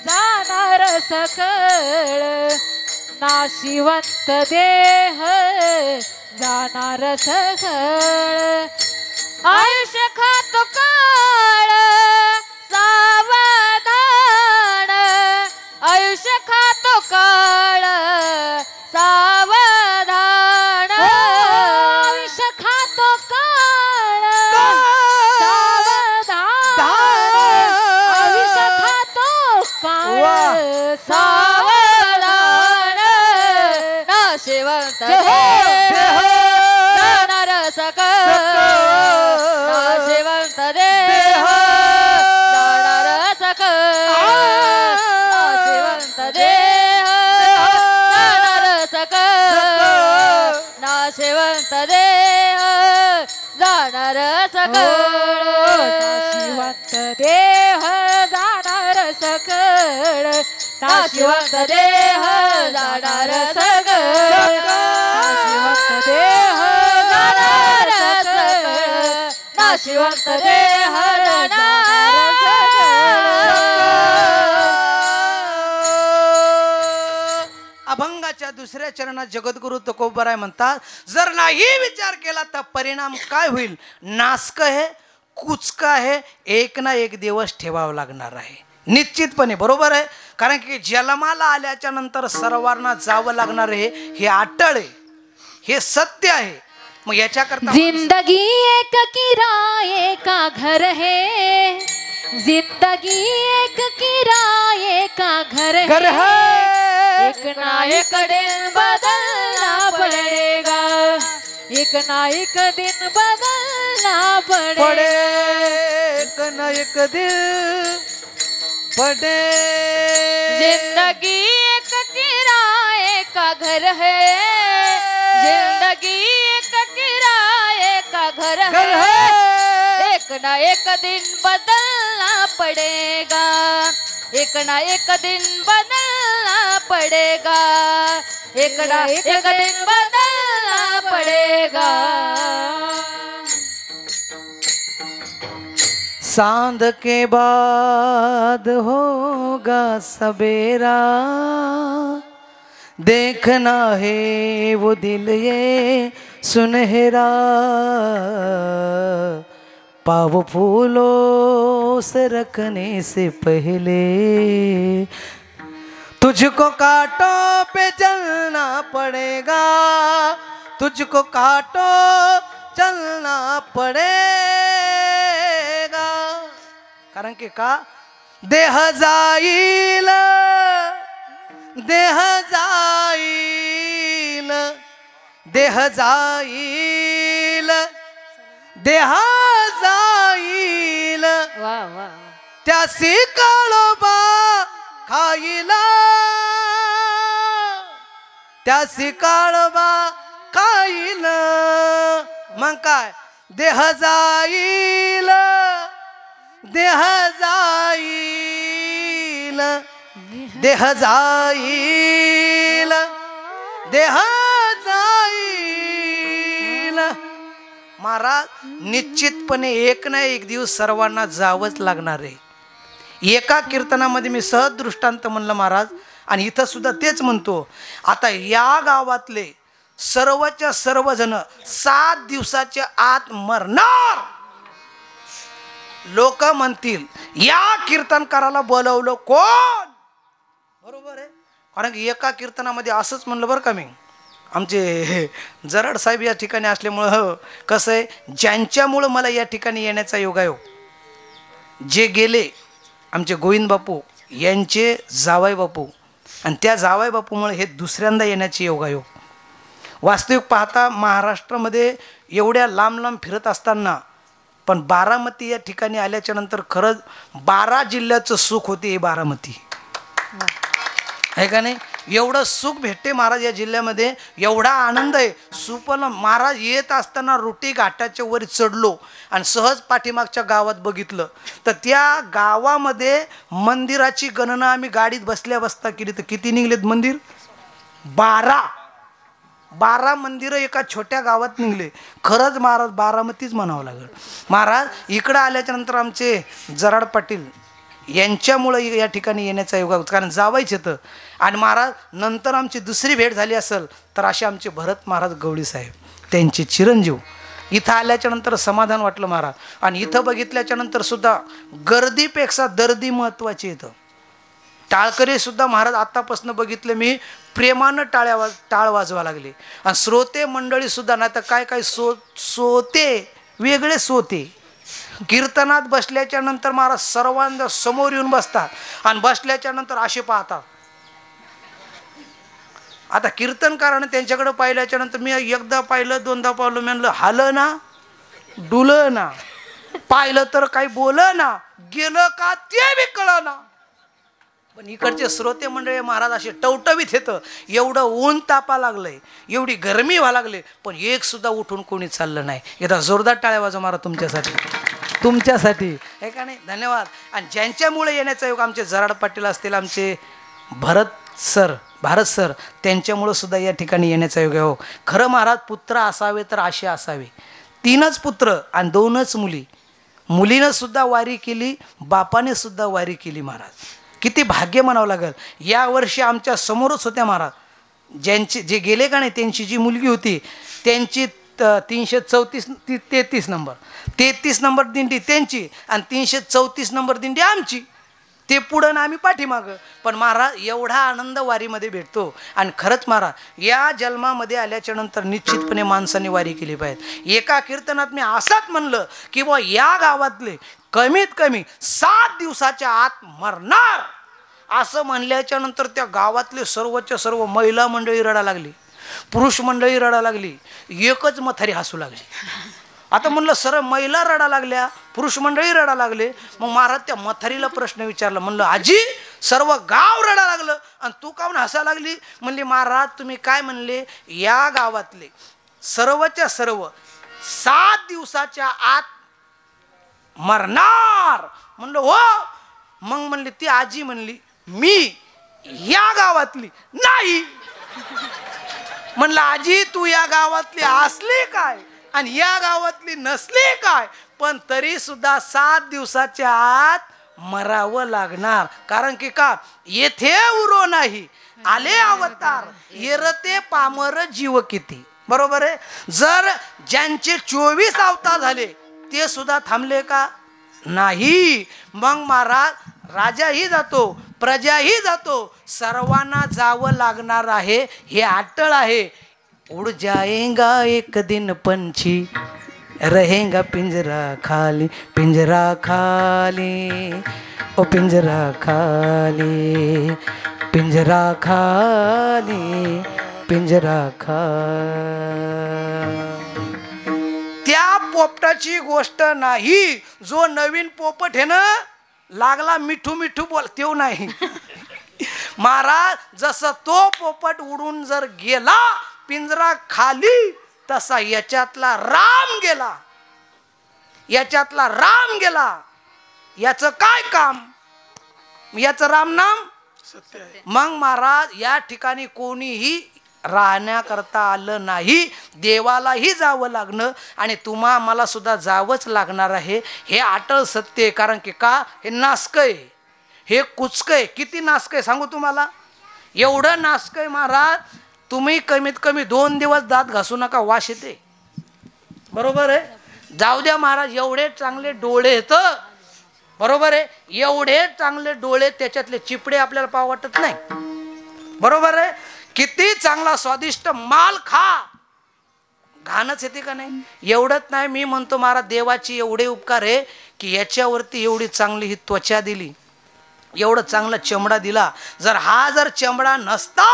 जाणार सकळ नाशिवंत देह जाणार सकळ आयुष्य खातो काळ सावधान आयुष्य खातो काळ सावधान आयुष्य खातो काळ सावधान आयुष्य खातो काळ सावधान नाशिवंत देह जाणार सकळ नाशिवंत देह जाणार सकळ नाशिवंत देह जाणार सकळ नाशिवंत देह जाणार सकळ नाशिवंत देह जाणार सकळ नाशिवंत देह जाणार सकळ नाशिवंत देह जाणार सकळ नाशिवंत देह जाणार अभंगाच्या दुसऱ्या चरणात जगद्गुरु तुकोबराय म्हणतात, जर नाही विचार केला तर परिणाम काय होईल? नासक आहे, कुचक आहे, एक ना एक दिवस ठेवावं लागणार आहे निश्चितपणे. बरोबर आहे, कारण की जन्माला आल्याच्या नंतर सर्वांना जावं लागणार आहे, हे अटळ आहे, हे सत्य आहे. मग याच्याकरता जिंदगी एक किराए का घर है जिंदगी एक किराए का घर है एक ना एक दिन बदलना पड़ेगा एक ना एक दिन बदलना पड़ेगा एक ना एक दिल पड़े. जिंदगी एक किराए का घर है जिंदगी एक किराए का घर है एक ना एक दिन बदलना पड़ेगा एक ना एक दिन बदलना पड़ेगा एक ना एक दिन बदलना पड़ेगा. सांध के बाद होगा सवेरा देखना है वो दिल ये सुनहरा पाव फूलों से रखने से पहले तुझको कांटों पे चलना पड़ेगा तुझको कांटों चलना पड़ेगा. कारण की का देह जाईल देह जाईल देह जाईल देह जाईल वाह वाह त्यासी काळोबा खाईला त्यासी काळोबा खाईल. मग काय देह जाईल देह जाईल देह जाईल देह जाईल. महाराज निश्चितपणे एक ना एक दिवस सर्वांना जावंच लागणार आहे. एका कीर्तनामध्ये मी सहज दृष्टांत म्हणलं महाराज, आणि इथं सुद्धा तेच म्हणतो. आता या गावातले सर्वच्या सर्वजण 7 दिवसाच्या आत मरणार. लोक म्हणतील या कीर्तनकाराला बोलवलं कोण? बरोबर आहे, कारण की एका कीर्तनामध्ये असंच म्हणलं बरं का मी. आमचे जरड साहेब या ठिकाणी असल्यामुळं कसं आहे, ज्यांच्यामुळं मला या ठिकाणी येण्याचा योगायोग, जे गेले आमचे गोविंद बापू यांचे जावई बापू, आणि त्या जावई बापूमुळे हे दुसऱ्यांदा येण्याचे योगायोग. वास्तविक पाहता महाराष्ट्रामध्ये एवढ्या लांब लांब फिरत असताना पण बारामती या ठिकाणी आल्याच्या नंतर खरंच 12 जिल्ह्याचं सुख होते हे बारामती आहे का नाही. एवढं सुख भेटते महाराज या जिल्ह्यामध्ये, एवढा आनंद आहे. सुपल महाराज येत असताना रोटी घाटाच्या वर चढलो आणि सहज पाठीमागच्या गावात बघितलं तर त्या गावामध्ये मंदिराची गणना आम्ही गाडीत बसल्या बसता केली तर किती निघलेत मंदिर? 12 मंदिरं एका छोट्या गावात निघले. खरंच महाराज बारामतीच म्हणावं लागेल. महाराज इकडं आल्याच्या नंतर आमचे जराड पाटील यांच्यामुळं या ठिकाणी येण्याचा योग, कारण जावायचे तर. आणि महाराज नंतर आमची दुसरी भेट झाली असेल तर असे आमचे भरत महाराज गवळी साहेब, त्यांचे चिरंजीव. इथं आल्याच्या नंतर समाधान वाटलं महाराज. आणि इथं बघितल्याच्या नंतर सुद्धा गर्दीपेक्षा दर्दी महत्त्वाची. इथं टाळकरी सुद्धा महाराज आतापासून बघितले मी प्रेमानं टाळ वाजवा लागले. आणि श्रोते मंडळी सुद्धा, नाही तर काय काय सोते वेगळे सोते. कीर्तनात बसल्याच्या नंतर महाराज सर्वांना समोर येऊन बसतात आणि बसल्याच्या नंतर असे पाहतात. आता कीर्तनकाराने त्यांच्याकडे पाहिल्याच्या नंतर मी एकदा पाहिलं, दोनदा पाहिलं, म्हणलं हालं ना डुलं ना, पाहिलं तर काही बोल ना, गेलं का ते बी कळ ना. पण इकडचे श्रोते मंडळी महाराज असे टवटवीत येतं. एवढं ऊन तापा लागलंय, एवढी गरमी व्हायला लागली, पण एक सुद्धा उठून कोणी चाललं नाही. एकदा जोरदार टाळ्या वाजवा महाराज तुमच्यासाठी हे का नाही. धन्यवाद. आणि ज्यांच्यामुळे येण्याचा योग आमचे जराड पाटील असतील, आमचे भारत सर, त्यांच्यामुळं सुद्धा या ठिकाणी येण्याचा योग आहे. हो खरं महाराज, पुत्र असावे तर असे असावे. 3च पुत्र आणि 2च मुली. मुलीनं सुद्धा वारी केली, बापाने सुद्धा वारी केली. महाराज किती भाग्य म्हणावं लागेल. या वर्षी आमच्या समोरच होत्या महाराज. जे गेले का नाही, त्यांची जी मुलगी होती त्यांची 333 नंबर दिंडी त्यांची आणि 334 नंबर दिंडी आमची. ते पुढं ना आम्ही पाठीमागं. पण महाराज एवढा आनंद वारीमध्ये भेटतो. आणि खरंच महाराज या जन्मामध्ये आल्याच्या नंतर निश्चितपणे माणसांनी वारी केली पाहिजे. एका कीर्तनात मी असंच म्हणलं की बुवा या गावातले कमीत कमी 7 दिवसाच्या आत मरणार असं म्हणल्याच्या नंतर त्या गावातले सर्वच्या सर्व महिला मंडळी रडा लागली, पुरुष मंडळी रडा लागली, एकच मथारी हसू लागली. आता म्हणलं सर महिला रडा लागल्या, पुरुष मंडळी रडा लागले. मग महाराज त्या मथारीला प्रश्न विचारला. म्हणलं आजी सर्व गाव रडा लागलं आणि तू काहून हसा लागली? म्हणली महाराज तुम्ही काय म्हणले, या गावातले सर्वच्या सर्व 7 दिवसाच्या आत मरणार. म्हणलं हो. मग म्हणली ती आजी म्हणली मी या गावातली नाही. म्हणलं आजी तू या गावातली असली काय आणि या गावातली नसली काय, पण तरी सुद्धा 7 दिवसाच्या आत मरावं लागणार. कारण की का येथे उरो नाही आले अवतार, येरते पामर जीव किती. बरोबर आहे. जर ज्यांचे 24 अवतार झाले ते सुद्धा थांबले का नाही. मग महाराज राजाही जातो, प्रजाही जातो, सर्वांना जावं लागणार आहे. हे अटळ आहे. उड़ जाएगा एक दिन पंछी, रहेगा पिंजरा खाली, पिंजरा खाली, ओ पिंजरा खाली, पिंजरा खाली, पिंजरा खाली. त्या पोपटाची गोष्ट नाही. जो नवीन पोपट आहे ना लागला मिठू मिठू बोल, तो नाही. महाराज जसं तो पोपट उडून जर गेला पिंजरा खाली, तसा याच्यातला राम गेला. याचं काय काम, याचं राम नाम सत्य आहे. मग महाराज या ठिकाणी कोणीही राहण्याकरता आलं नाही. देवालाही जावं लागणं आणि तुम्हा मला सुद्धा जावंच लागणार आहे. हे अटळ सत्य आहे. कारण की का हे नासक आहे, हे कुचक आहे. किती नासक आहे सांगू तुम्हाला. एवढं नासक आहे महाराज, तुम्ही कमीत कमी 2 दिवस दात घासू नका, वास येते. बरोबर आहे. जाऊ द्या महाराज, एवढे चांगले डोळे आहेत. बरोबर आहे. एवढे चांगले डोळे, त्याच्यातले चिपडे आपल्याला पाव वाटत नाही. बरोबर आहे. किती चांगला स्वादिष्ट माल खा, घाणच येते का नाही. एवढंच नाही, मी म्हणतो महाराज देवाची एवढे उपकार आहे की याच्यावरती एवढी चांगली ही त्वचा दिली, एवढं चांगला चमडा दिला. जर चमडा नसता,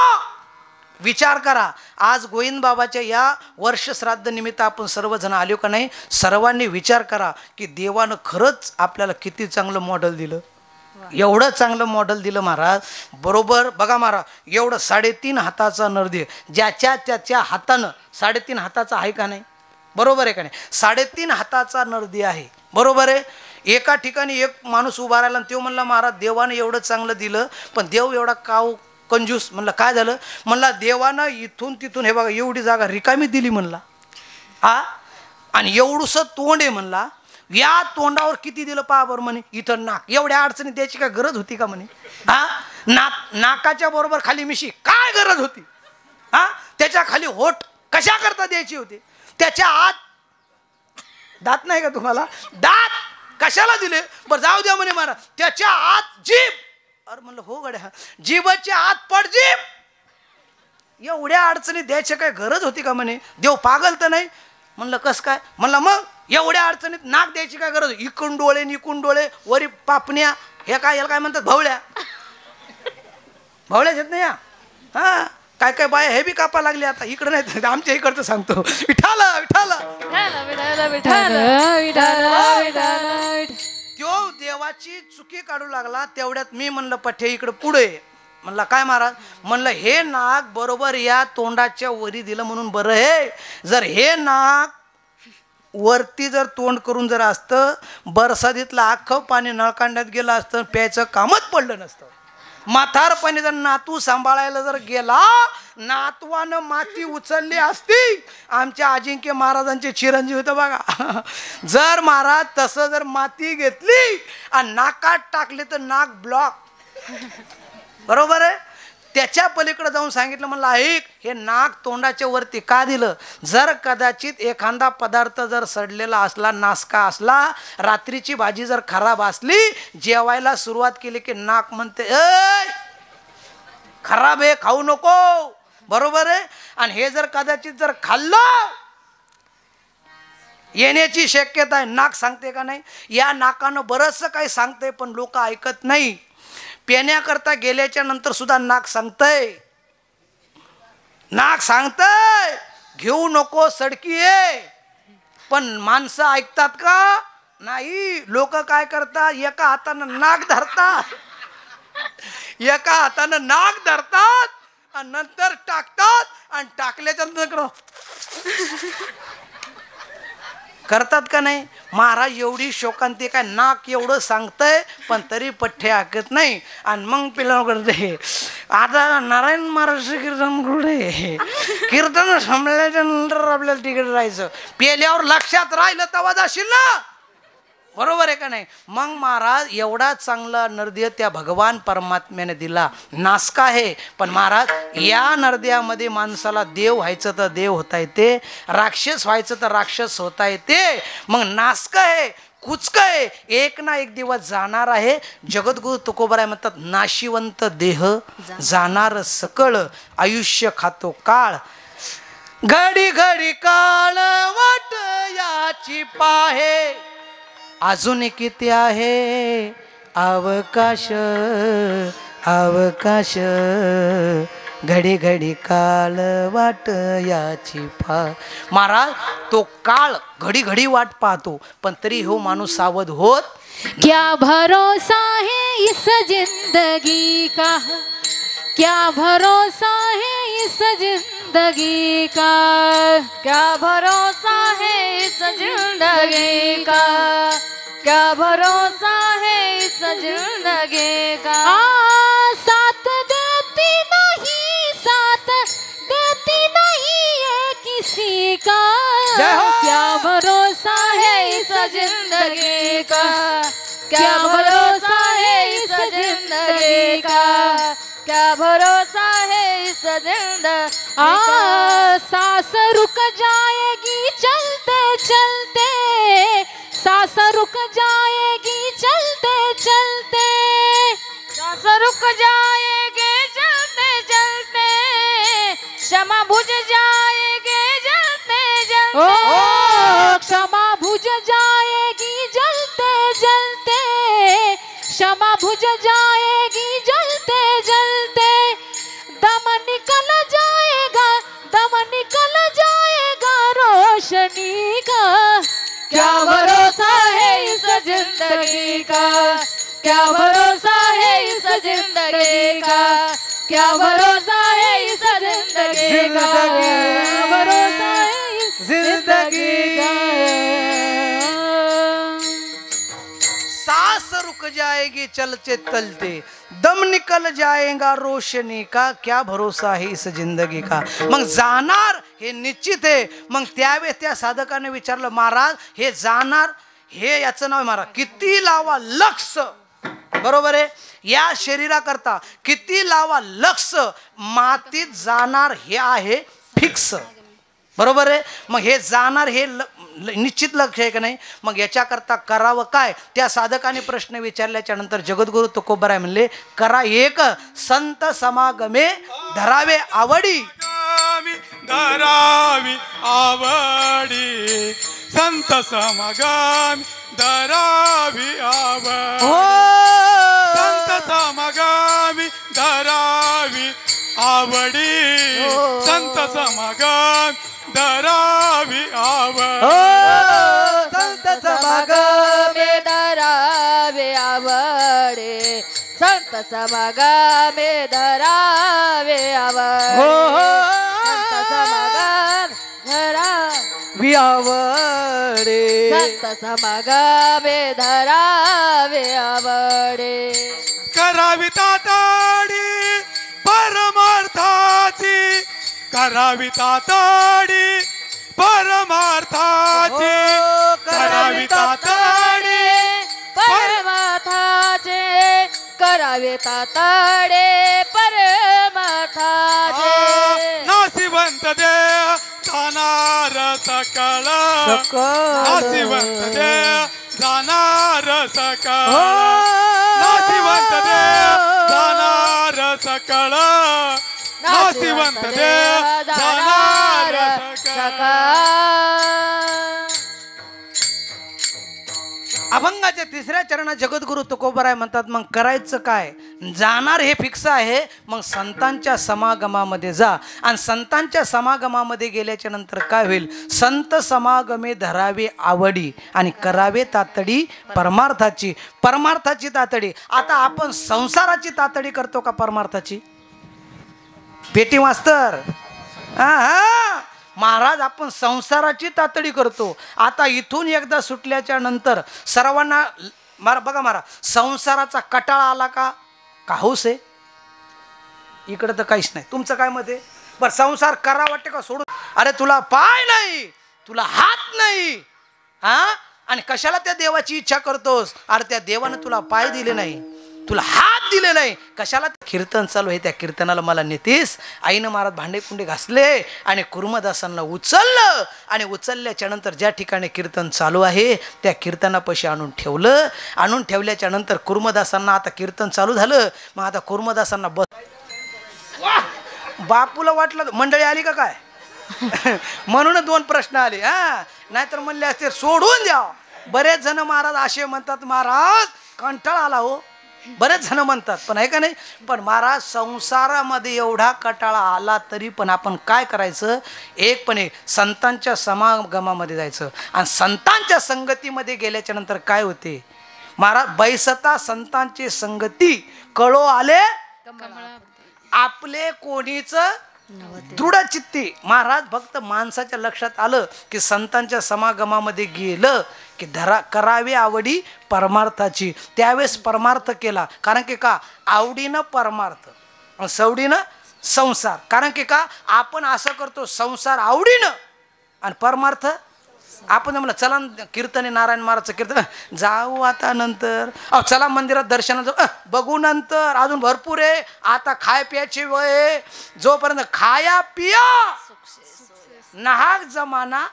विचार करा आज गोविंद बाबाच्या या वर्ष श्राद्ध निमित्त आपण सर्वजण आलो का नाही. सर्वांनी विचार करा की देवानं खरंच आपल्याला किती चांगलं मॉडेल दिलं. एवढं चांगलं मॉडेल दिलं महाराज. बरोबर बघा महाराज, एवढं 3.5 हाताचा नरदेव, ज्याच्या त्याच्या हातानं 3.5 हाताचा आहे का नाही, बरोबर आहे का नाही, 3.5 हाताचा नरदेव आहे, बरोबर आहे. एका ठिकाणी एक माणूस उभा राहिला आणि तो म्हणला महाराज देवानं एवढं चांगलं दिलं पण देव एवढा काव कंजूस. म्हणलं काय झालं, म्हणला देवानं इथून तिथून हे बघा एवढी जागा रिकामी दिली म्हणला, हा, आणि एवढंसं तोंड आहे म्हणला, या तोंडावर किती दिलं पहा बरं म्हणे, इथं नाक, एवढ्या अडचणी द्यायची काय गरज होती का म्हणे, हा, नाकाच्या बरोबर खाली मिशी काय गरज होती, हा, त्याच्या खाली होठ कशा करता द्यायची होती, त्याच्या आत दात नाही का तुम्हाला, दात कशाला दिले, बरं जाऊ द्या म्हणे महाराज, त्याच्या आत जीभ, अरे म्हणलं हो गड्या, जीभच्या आत पड जीभ, एवढ्या अडचणी द्यायची काय गरज होती का म्हणे, देव पागल तर नाही. म्हणलं कस काय, म्हणलं मग एवढ्या अडचणीत नाक द्यायची काय गरज, इकून डोळे निकून डोळे वरी पापण्या, हे काय याला काय म्हणतात भवळ्या, भवळ्याच येत नाही, हा काय काय बाया हे बी कापा लागले आता, इकडं नाही आमच्या इकडचं सांगतो, विठाला विठाला त्यो देवाची चुकी काढू लागला. तेवढ्यात मी म्हणलं पठ्ठे इकडं पुढे, म्हणला काय महाराज, म्हणलं हे नाक बरोबर या तोंडाच्या वरी दिलं म्हणून बरं आहे, जर हे नाक वरती जर तोंड करून जर असतं बरसातीतलं अख्खं पाणी नळकांड्यात गेलं असतं, प्यायचं कामच पडलं नसतं. म्हातारपणी जर नातू सांभाळायला जर गेला, नातवानं माती उचलली असती, आमच्या अजिंक्य महाराजांचे चिरंजीव होतं बघा, जर महाराज तसं जर माती घेतली आणि नाकात टाकली तर नाक ब्लॉक, बरोबर आहे. त्याच्या पलीकडे जाऊन सांगितलं, म्हणलं ऐक, हे नाक तोंडाच्या वरती का दिलं, जर कदाचित एखादा पदार्थ जर सडलेला असला, नासका असला, रात्रीची भाजी जर खराब असली, जेवायला सुरुवात केली की नाक म्हणते ए खराब आहे खाऊ नको, बरोबर आहे. आणि हे जर कदाचित जर खाल्लं येण्याची शक्यता आहे, नाक सांगते का नाही, या नाकानं बरंचसं काही सांगते पण लोक ऐकत नाही. पेण्याकरता गेल्याच्या नंतर सुद्धा नाक सांगतय, नाक सांगतय घेऊ नको सडकी आहे, पण माणसं ऐकतात का नाही. लोक काय करतात, एका हातानं नाक धरतात, एका हातानं नाक धरतात आणि नंतर टाकतात, आणि टाकल्याच्या नंतर करतात का नाही. महाराज एवढी शोकांती काय, नाक एवढं सांगतंय पण तरी पठ्ठे ऐकत नाही. आणि मग पिला करते आता नारायण महाराज कीर्तन कुठे, कीर्तन संपल्याच्या नंतर आपल्याला तिकीट राहायचं, पेल्यावर लक्षात राहिलं तेव्हा जाशील ना, बरोबर आहे का नाही. मग महाराज एवढा चांगला नरदेव त्या भगवान परमात्म्याने दिला, नासका आहे, पण महाराज या नरदेवामध्ये माणसाला देव व्हायचं तर देव होता येते, राक्षस व्हायचं तर राक्षस होता येते. मग नासका आहे, कुचक आहे, एक ना एक दिवस जाणार आहे. जगद्गुरु तुकोबाराय म्हणतात, नाशिवंत देह जाणार सकळ, आयुष्य खातो काळ, घडी घडी काळ वाट याची पाहे, अजून किती आहे अवकाश अवकाश, घडी घडी काळ वाट याची पा. महाराज तो काळ घडी घडी वाट पाहतो, पण तरी हो माणूस सावध होत. क्या भरोसा है इस जिंदगी का, क्या भरोसा है इस जिंदगी का, क्या भरोसा है इस जिंदगी का, क्या भरोसा है इस जिंदगी का. साथ देती नहीं, साथ देती नहीं ये किसी का, क्या भरोसा है इस जिंदगी का, क्या भरोसा है इस जिंदगी का, क्या भरोसा है इस जिंदगी. सांस रुक जाएगी चलते चलते, सांस रुक जाएगी चलते चलते, सांस रुक जाएगी चलते चलते, क्षमा भुज जाएगी जलते जलते, क्षमा भुज जाएगी जलते जलते, क्षमा भुज जाएगी जलते जलते, दम निकल जाएगा, दम निकल जाएगा रोशनी का. क्या भरोसा है इस जिंदगी का, क्या भरोसा जिंदगी का, क्या भरोसा है इस जिंदगी का, भरोसा है इस जिंदगी का। सांस रुक जाएगी चलते चलते, दम निकल जाएगा रोशनी का, क्या भरोसा है इस जिंदगी का। मग जाणार हे निश्चित आहे. मग त्यावेळेस त्या साधकाने विचारलं, महाराज हे जाणार, हे याचं नाव आहे महाराज, किती लावा लक्ष, बरोबर आहे, या शरीराकरता किती लावा लक्ष, मातीत जाणार हे आहे फिक्स, बरोबर आहे. मग हे जाणार हे निश्चित लक्ष आहे का नाही. मग याच्याकरता करावं काय. त्या साधकाने प्रश्न विचारल्याच्या नंतर जगद्गुरु तुकोबराय म्हणले, करा एक संत समागमे धरावे आवडी, धरावी आवडी, संत समागम धरावी आवडी, संत समागम धरावी आवडी, संत समागम धरावी आवडी, संत समागमे धरावे आवडे, संत समागमे धरावे आवडे, संत समागम धरावे आवडे, संत समागमे धरावे आवडे. करावी तातडी परमार्थाची, करावी तातडी परमार्थाची, करावी तातडी परमार्थाचे, करावे तातडे परमार्थाचे. नाशिवंत देह जाणार सकळ, नाशिवंत देह जाणार सकळ, नाशिवंत देह जाणार सकळ, नाशिवंत देह जाणार सकळ. अभंगाच्या तिसऱ्या चरणात जगद्गुरु तुकोबराय म्हणतात, मग करायचं काय, जाणार हे फिक्स आहे. मग संतांच्या समागमामध्ये जा, आणि संतांच्या समागमामध्ये गेल्याच्या नंतर काय होईल, संत समागमे धरावे आवडी आणि करावे तातडी परमार्थाची. परमार्थाची तातडी. आता आपण संसाराची तातडी करतो का परमार्थाची. पेटी मास्तर, हा महाराज आपण संसाराची तातडी करतो. आता इथून एकदा सुटल्याच्या नंतर सर्वांना बघा महाराज, संसाराचा कटाळा आला का, हौस आहे इकडं तर काहीच नाही. तुमचं काय मत आहे बरं, संसार करा वाटते का सोडून. अरे तुला पाय नाही, तुला हात नाही, हा, आणि कशाला त्या देवाची इच्छा करतोस. अरे त्या देवानं तुला पाय दिले नाही, तुला हात दिले नाही, कशाला. कीर्तन चालू आहे, त्या कीर्तनाला मला नेतीस. आईनं महाराज भांडे कुंडे घासले आणि कुर्मदासांना उचललं, आणि उचलल्याच्या नंतर ज्या ठिकाणी कीर्तन चालू आहे त्या कीर्तनापाशी आणून ठेवलं. आणून ठेवल्याच्या नंतर कुर्मदासांना आता कीर्तन चालू झालं. मग आता कुर्मदासांना बस, बापूला वाटलं मंडळी आली का काय म्हणून दोन प्रश्न आले. हा, नाहीतर म्हणले असते सोडून द्या. बरेच जण महाराज असे म्हणतात, महाराज कंटाळा आला हो, बरेच जण म्हणतात, पण आहे का नाही. पण महाराज संसारामध्ये एवढा कटाळा आला तरी पण आपण काय करायचं, एक पण एक संतांच्या समागमामध्ये जायचं. आणि संतांच्या संगतीमध्ये गेल्याच्या नंतर काय होते महाराज, बैसता संतांची संगती कळो आले आपले कोणीच दृढ चित्ती. महाराज फक्त माणसाच्या लक्षात आलं की संतांच्या समागमामध्ये गेलं की करावी आवडी परमार्थाची. त्यावेळेस परमार्थ केला, कारण की का आवडीनं परमार्थ, सवडीनं संसार. कारण की का आपण असं करतो, संसार आवडीनं आणि परमार्थ आपण म्हणलं चला कीर्तने नारायण महाराजचं कीर्तन जाऊ आता नंतर, चला मंदिरात दर्शना जाऊ, बघू नंतर, अजून भरपूर आहे आता, खाय प्यायची वय, जोपर्यंत खाया पिया नाहक जमाना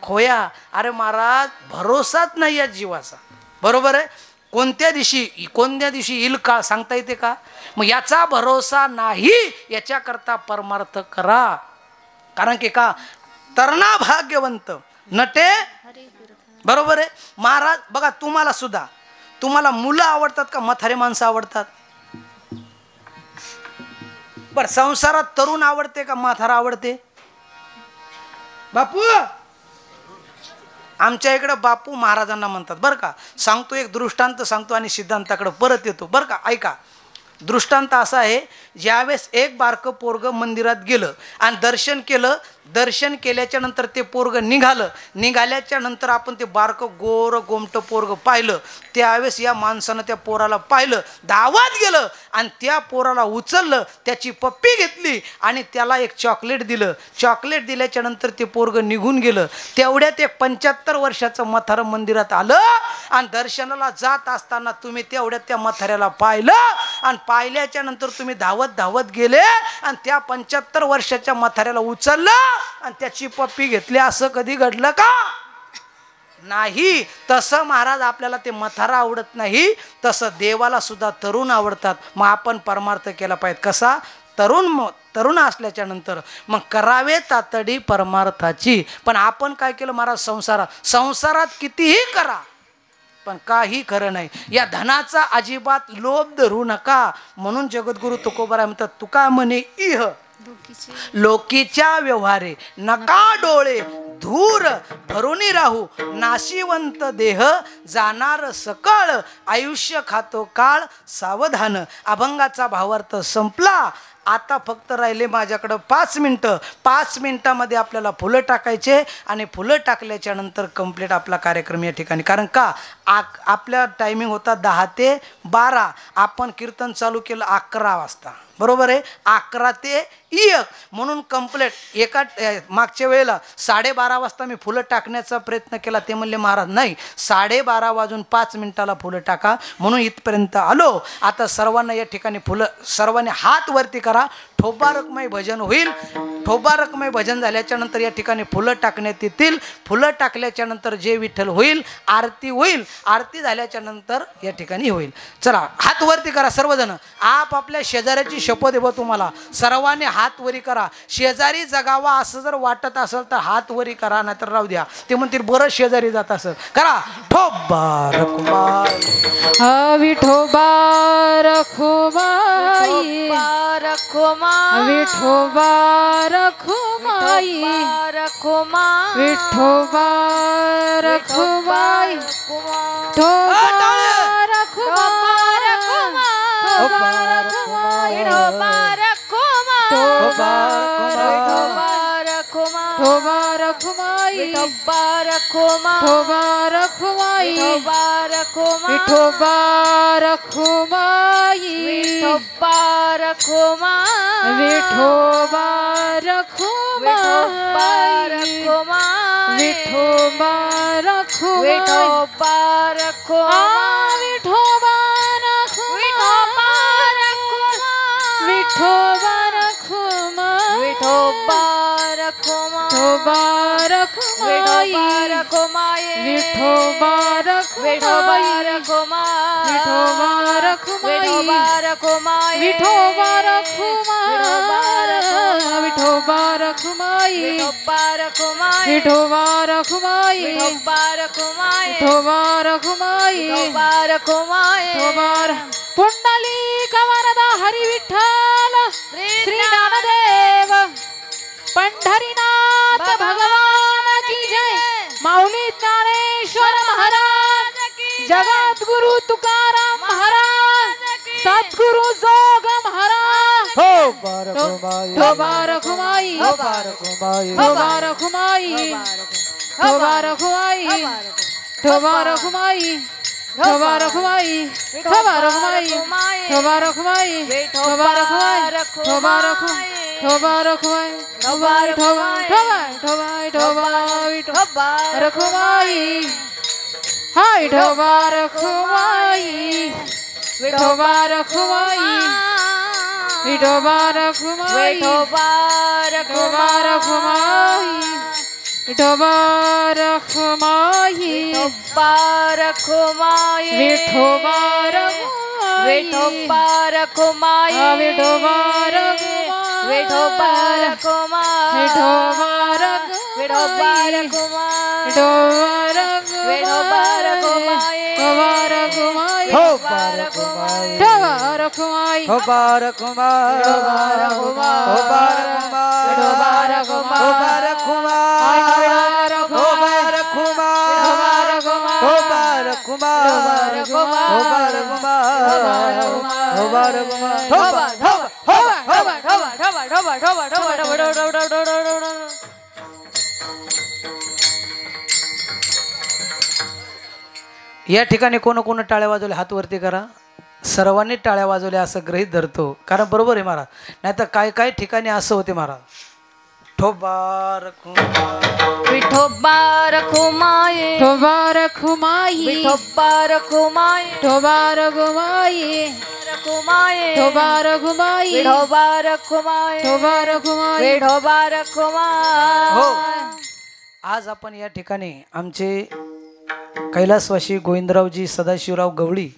खोया. अरे महाराज भरोसाच नाही या जीवाचा, बरोबर आहे. कोणत्या दिवशी येईल का सांगता येते का. मग याचा भरोसा नाही, याच्याकरता परमार्थ करा. कारण की का तरणा भाग्यवंत नटे, बरोबर आहे. महाराज बघा, तुम्हाला सुद्धा, तुम्हाला मुलं आवडतात का म्हातारे माणसं आवडतात. बर संसारात तरुण आवडते का म्हातारा आवडते. बापू आमच्या इकडे बापू महाराजांना म्हणतात बरं का. सांगतो एक दृष्टांत सांगतो आणि सिद्धांताकडे परत येतो बरं का. ऐका, दृष्टांत असा आहे, ज्यावेळेस एक बारकं पोरग मंदिरात गेलं आणि दर्शन केलं, दर्शन केल्याच्या नंतर ते पोरग निघाल्याच्या नंतर आपण ते बारकं गोर गोमटं पोरग पाहिलं, त्यावेळेस या माणसानं त्या पोराला पाहिलं, धावत गेलं आणि त्या पोराला उचललं, त्याची पप्पी घेतली आणि त्याला एक चॉकलेट दिलं. चॉकलेट दिल्याच्या नंतर ते पोरग निघून गेलं. तेवढ्यात एक 75 वर्षाचं म्हातारं मंदिरात आलं आणि दर्शनाला जात असताना तुम्ही तेवढ्यात त्या म्हाताऱ्याला पाहिलं आणि पाहिल्याच्या नंतर तुम्ही धावत धावत गेले आणि त्या 75 वर्षाच्या म्हाताऱ्याला उचललं आणि त्याची पप्पी घेतली. असं कधी घडलं का? नाही. तसं महाराज आपल्याला ते म्हातारा आवडत नाही, तसं देवाला सुद्धा तरुण आवडतात. मग आपण परमार्थ केला पाहिजे. कसा? तरुण असल्याच्या नंतर मग करावे तातडी परमार्थाची. पण आपण काय केलं महाराज? संसारात कितीही करा पण काही खरं नाही. या धनाचा अजिबात लोभ धरू नका. म्हणून जगद्गुरु तुकोबाराय म्हणतात, तुका म्हणे इह लोकीच्या व्यवहारे नका डोळे धूर भरुनी राहू, नाशिवंत देह जाणार सकळ, आयुष्य खातो काळ सावधान. अभंगाचा भावार्थ संपला. आता फक्त राहिले माझ्याकडं 5 मिनटं. 5 मिनटामध्ये आपल्याला फुलं टाकायचे आणि फुलं टाकल्याच्या नंतर कंप्लीट आपला कार्यक्रम या ठिकाणी. कारण का आपल्या टायमिंग होता 10 ते 12. आपण कीर्तन चालू केलं 11 वाजता. बरोबर आहे? 11 ते 1 म्हणून कंप्लीट. एका मागच्या वेळेला 12:30 वाजता मी फुलं टाकण्याचा प्रयत्न केला. ते म्हणले महाराज नाही, 12:30 वाजून 5 मिनिटाला फुलं टाका. म्हणून इथपर्यंत आलो. आता सर्वांना या ठिकाणी फुलं, सर्वांनी हात वरती करा. ठोबारकमय भजन होईल. ठोबारकमय भजन झाल्याच्या नंतर या ठिकाणी फुलं टाकण्यात येतील. फुलं टाकल्याच्या नंतर जे विठ्ठल होईल, आरती होईल. आरती झाल्याच्या नंतर या ठिकाणी होईल. चला हात वरती करा सर्वजण. आपल्या शेजाऱ्याची शपथ देव तुम्हाला. सर्वांनी हात वरी करा. शेजारी जगावा असं जर वाटत असेल तर हात वरी करा, नाहीतर राहू द्या. ते म्हणतील बरं शेजारी जात असेल. करा. ठोबारकमाई विठोबा रखुमाई, विठोबा रखुमाई, विठोबा रखुमाई, पुंडलिक वरदा हरी विठ्ठल श्री ज्ञानदेव पंढरीनाथ भगवान की जय. माऊली ज्ञानेश्वर महाराज की, जगद्गुरु तुकाराम महाराज, सद्गुरु जोग महाराज. ठोबा रखुमाई, ठोबा रखुमाई, ठोबा रखुमाई, ठोबा रखुमाई, ठोबा रखुमाई, ठोबा रखुमाई, ठोबा रखुमाई, ठोबा रखुमाई, ठोबा रखुमाई, ठोबा रखुमाई, ठोबा रखुमाई, ठोबा रखुमाई, ठोबा ठोबा ठोबा रखुमाई, हाय ठोबा रखुमाई, ठोबा रखुमाई, ठोबा रखुमाई, ठोबा रखुमाई, विठोबा रखुमाई, विठोबा रखुमाई, विठोबा रखुमाई, विठोबा रखुमाई, विठोबा रखुमाई, विठोबा रखुमाई, विठोबा रखुमाई, विठोबा रखुमाई, विठोबा रखुमाई, विठोबा रखुमाई, विठोबा रखुमाई, विठोबा रखुमाई, विठोबा रखुमाई, विठोबा रखुमाई, विठोबा रखुमाई, विठोबा रखुमाई, कुमार ढोबार कुमार ढोबार कुमार ढोबा या ठिकाणी कोण कोण टाळ्या वाजवल्या हात वरती करा. सर्वांनी टाळ्या वाजवल्या असं गृहीत धरतो, कारण बरोबर आहे महाराज. नाही तर काय काय ठिकाणी असं होते महाराज. ठोबार विठोबा रखुमाई ठोबा रखुमाई विठोबा रखुमाई ठोबा रघुमाई रखुमाई ठोबा रघुमाई विठोबा रखुमाई ठोबा रघुमाई विठोबा रखुमाई. हो. आज आपण या ठिकाणी आमचे कैलासवासी गोविंदरावजी सदाशिवराव गवळी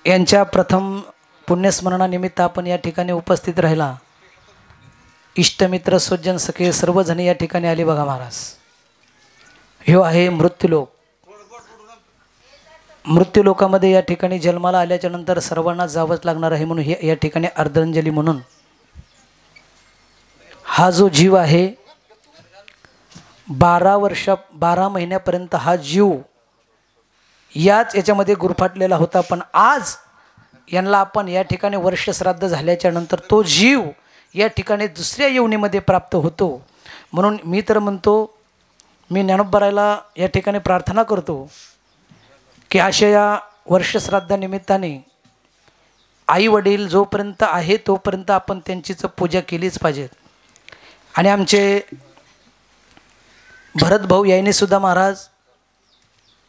यांच्या प्रथम पुण्यस्मरणानिमित्त आपण या ठिकाणी उपस्थित राहिला. इष्टमित्र सज्जन सखे सर्वजण या ठिकाणी आले बघा महाराज. ह्यो आहे मृत्यूलोक. मृत्यूलोकामध्ये या ठिकाणी जन्माला आल्याच्या नंतर सर्वांना जावंच लागणार आहे, म्हणून या ठिकाणी अर्धांजली म्हणून हा जो जीव आहे 12 महिन्यापर्यंत हा जीव याच्यामध्ये गुरफाटलेला होता. पण आज यांना आपण या ठिकाणी वर्ष श्राद्ध झाल्याच्या नंतर तो जीव या ठिकाणी दुसऱ्या योनीमध्ये प्राप्त होतो. म्हणून मी तर म्हणतो, मी ज्ञानोबरायला या ठिकाणी प्रार्थना करतो की अशा या वर्षश्राद्धानिमित्ताने आई वडील जोपर्यंत आहे तोपर्यंत आपण त्यांचीच पूजा केलीच पाहिजे. आणि आमचे भरत भाऊ यांनी सुद्धा महाराज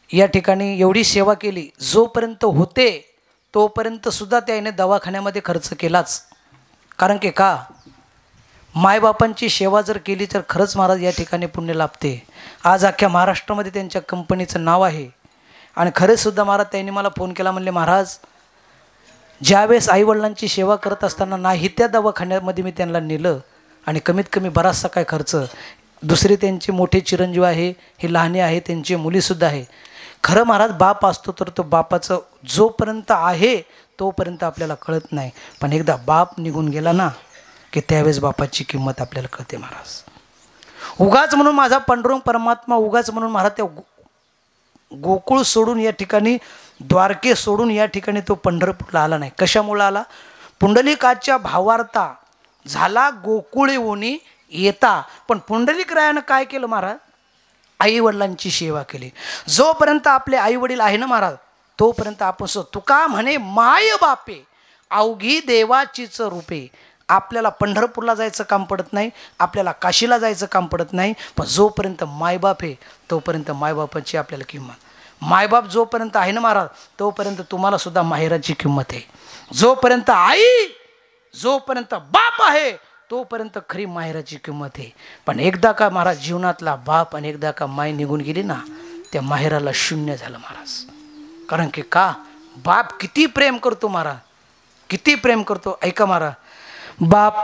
या ठिकाणी एवढी सेवा केली, जोपर्यंत होते तोपर्यंत सुद्धा त्याने दवाखान्यामध्ये खर्च केलाच. कारण की का, मायबापांची सेवा जर केली तर खरंच महाराज या ठिकाणी पुण्य लाभते. आज अख्ख्या महाराष्ट्रामध्ये त्यांच्या कंपनीचं नाव आहे. आणि खरेचसुद्धा महाराज त्यांनी मला फोन केला, म्हणले महाराज ज्यावेळेस आईवडिलांची सेवा करत असताना नाही त्या दवाखान्यामध्ये मी त्यांना नेलं आणि कमीत कमी बराचसा काय खर्च. दुसरे त्यांचे मोठे चिरंजीव आहे, हे लहाने आहे, त्यांची मुलीसुद्धा आहे. खरं महाराज बाप असतो तर तो बापाचं जोपर्यंत आहे तोपर्यंत आपल्याला कळत नाही, पण एकदा बाप निघून गेला ना की त्यावेळेस बापाची किंमत आपल्याला कळते महाराज. उगाच म्हणून माझा पांडुरंग परमात्मा उगाच म्हणून महाराज त्या गोकुळ सोडून या ठिकाणी द्वारके सोडून या ठिकाणी तो पंढरपूरला आला नाही. कशामुळे आला, पुंडलिकाच्या भावार्था झाला गोकुळे ओनी येता. पण पुंडलिकरायानं काय केलं महाराज, आई वडिलांची सेवा केली. जोपर्यंत आपले आई वडील आहे ना महाराज तोपर्यंत आपण तुका म्हणे माय बापे अवघी देवाचीच रूपे. आपल्याला पंढरपूरला जायचं काम पडत नाही, आपल्याला काशीला जायचं काम पडत नाही, पण जोपर्यंत मायबाप आहे तोपर्यंत मायबापाची आपल्याला किंमत. मायबाप जोपर्यंत आहे ना महाराज तोपर्यंत तुम्हाला सुद्धा माहेराची किंमत आहे. जोपर्यंत आई जोपर्यंत बाप आहे तोपर्यंत खरी माहेराची किंमत आहे. पण एकदा का महाराज जीवनातला बाप आणि एकदा का माय निघून गेली ना त्या माहेराला शून्य झालं महाराज. कारण की का, बाप किती प्रेम करतो महाराज, किती प्रेम करतो. ऐका महाराज, बाप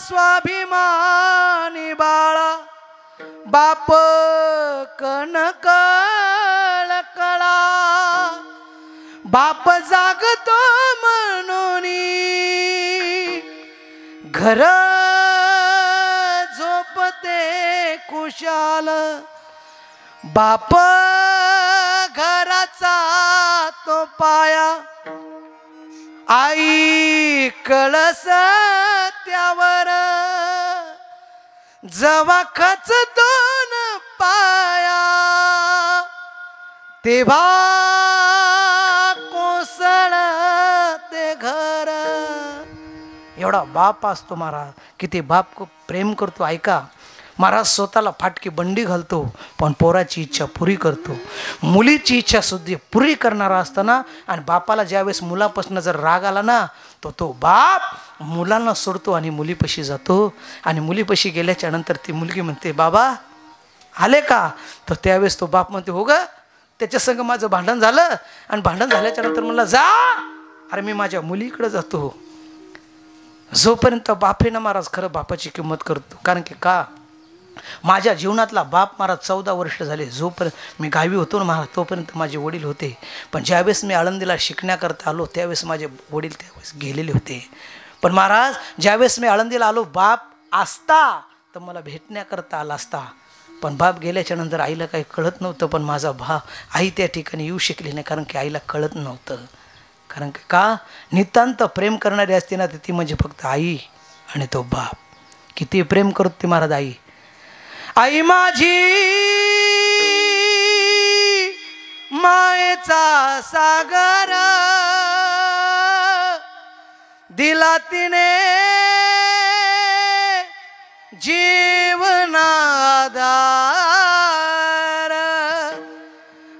स्वाभिमानी बाळा बाप कणकळ कळा बाप जागतो म्हणून घर झोपते कुशाल बाप घराचा तो पाया आई कळस त्यावर जवा खचतोन पाया तेव्हा कोसळ ते घर. एवढा बाप असतो महाराज, किती बाप प्रेम करतो. ऐका महाराज, स्वतःला फाटकी बंडी घालतो पण पोराची इच्छा पुरी करतो, मुलीची इच्छा सुद्धा पुरी करणारा असताना. आणि बापाला ज्यावेळेस मुलापासून जर राग आला ना तो बाप मुलांना सोडतो आणि मुलीपाशी जातो. आणि मुलीपाशी गेल्याच्या नंतर ती मुलगी म्हणते बाबा आले का, तर त्यावेळेस तो बाप म्हणते हो ग, त्याच्या संग माझं भांडण झालं आणि भांडण झाल्याच्या नंतर म्हणलं जा, अरे मी माझ्या मुलीकडे जातो. जोपर्यंत बाप आहे ना महाराज खरं बापाची किंमत करतो. कारण की का, माझ्या जीवनातला बाप महाराज 14 वर्ष झाले. जोपर्यंत मी गावी होतो ना महाराज तोपर्यंत माझे वडील होते. पण ज्यावेळेस मी आळंदीला शिकण्याकरता आलो त्यावेळेस माझे वडील त्यावेळेस गेलेले होते. पण महाराज ज्यावेळेस मी आळंदीला आलो बाप असता तर मला भेटण्याकरता आला असता. पण बाप गेल्याच्या नंतर आईला काही कळत नव्हतं. पण माझा आई त्या ठिकाणी येऊ शकली नाही, कारण की आईला कळत नव्हतं. कारण की का नितांत प्रेम करणारी असते ना, ती म्हणजे फक्त आई आणि तो बाप. किती प्रेम करतो ती महाराज आई. आई माझी मायेचा सागर दिला तिने जीवनाधार.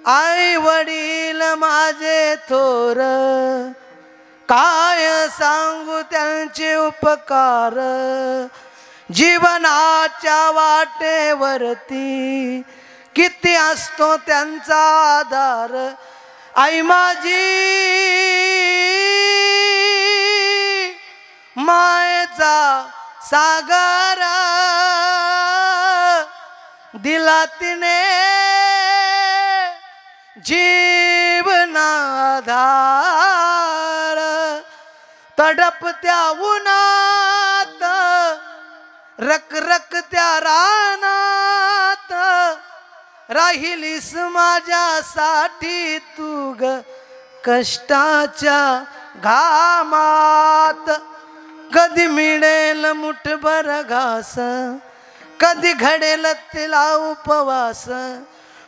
आई वडील माझे थोर काय सांगू त्यांचे उपकार. जीवनाच्या वाटेवरती किती असतो त्यांचा आधार. आई माझी मायेचा सागर दिला तिने जीवनाधार. तडपत्या उन्हात रखरखत्या रानात राहिलीस माझ्यासाठी तू ग कष्टाच्या घामात. कधी मिळेल मुठभर घास, कधी घडेल तिला उपवास.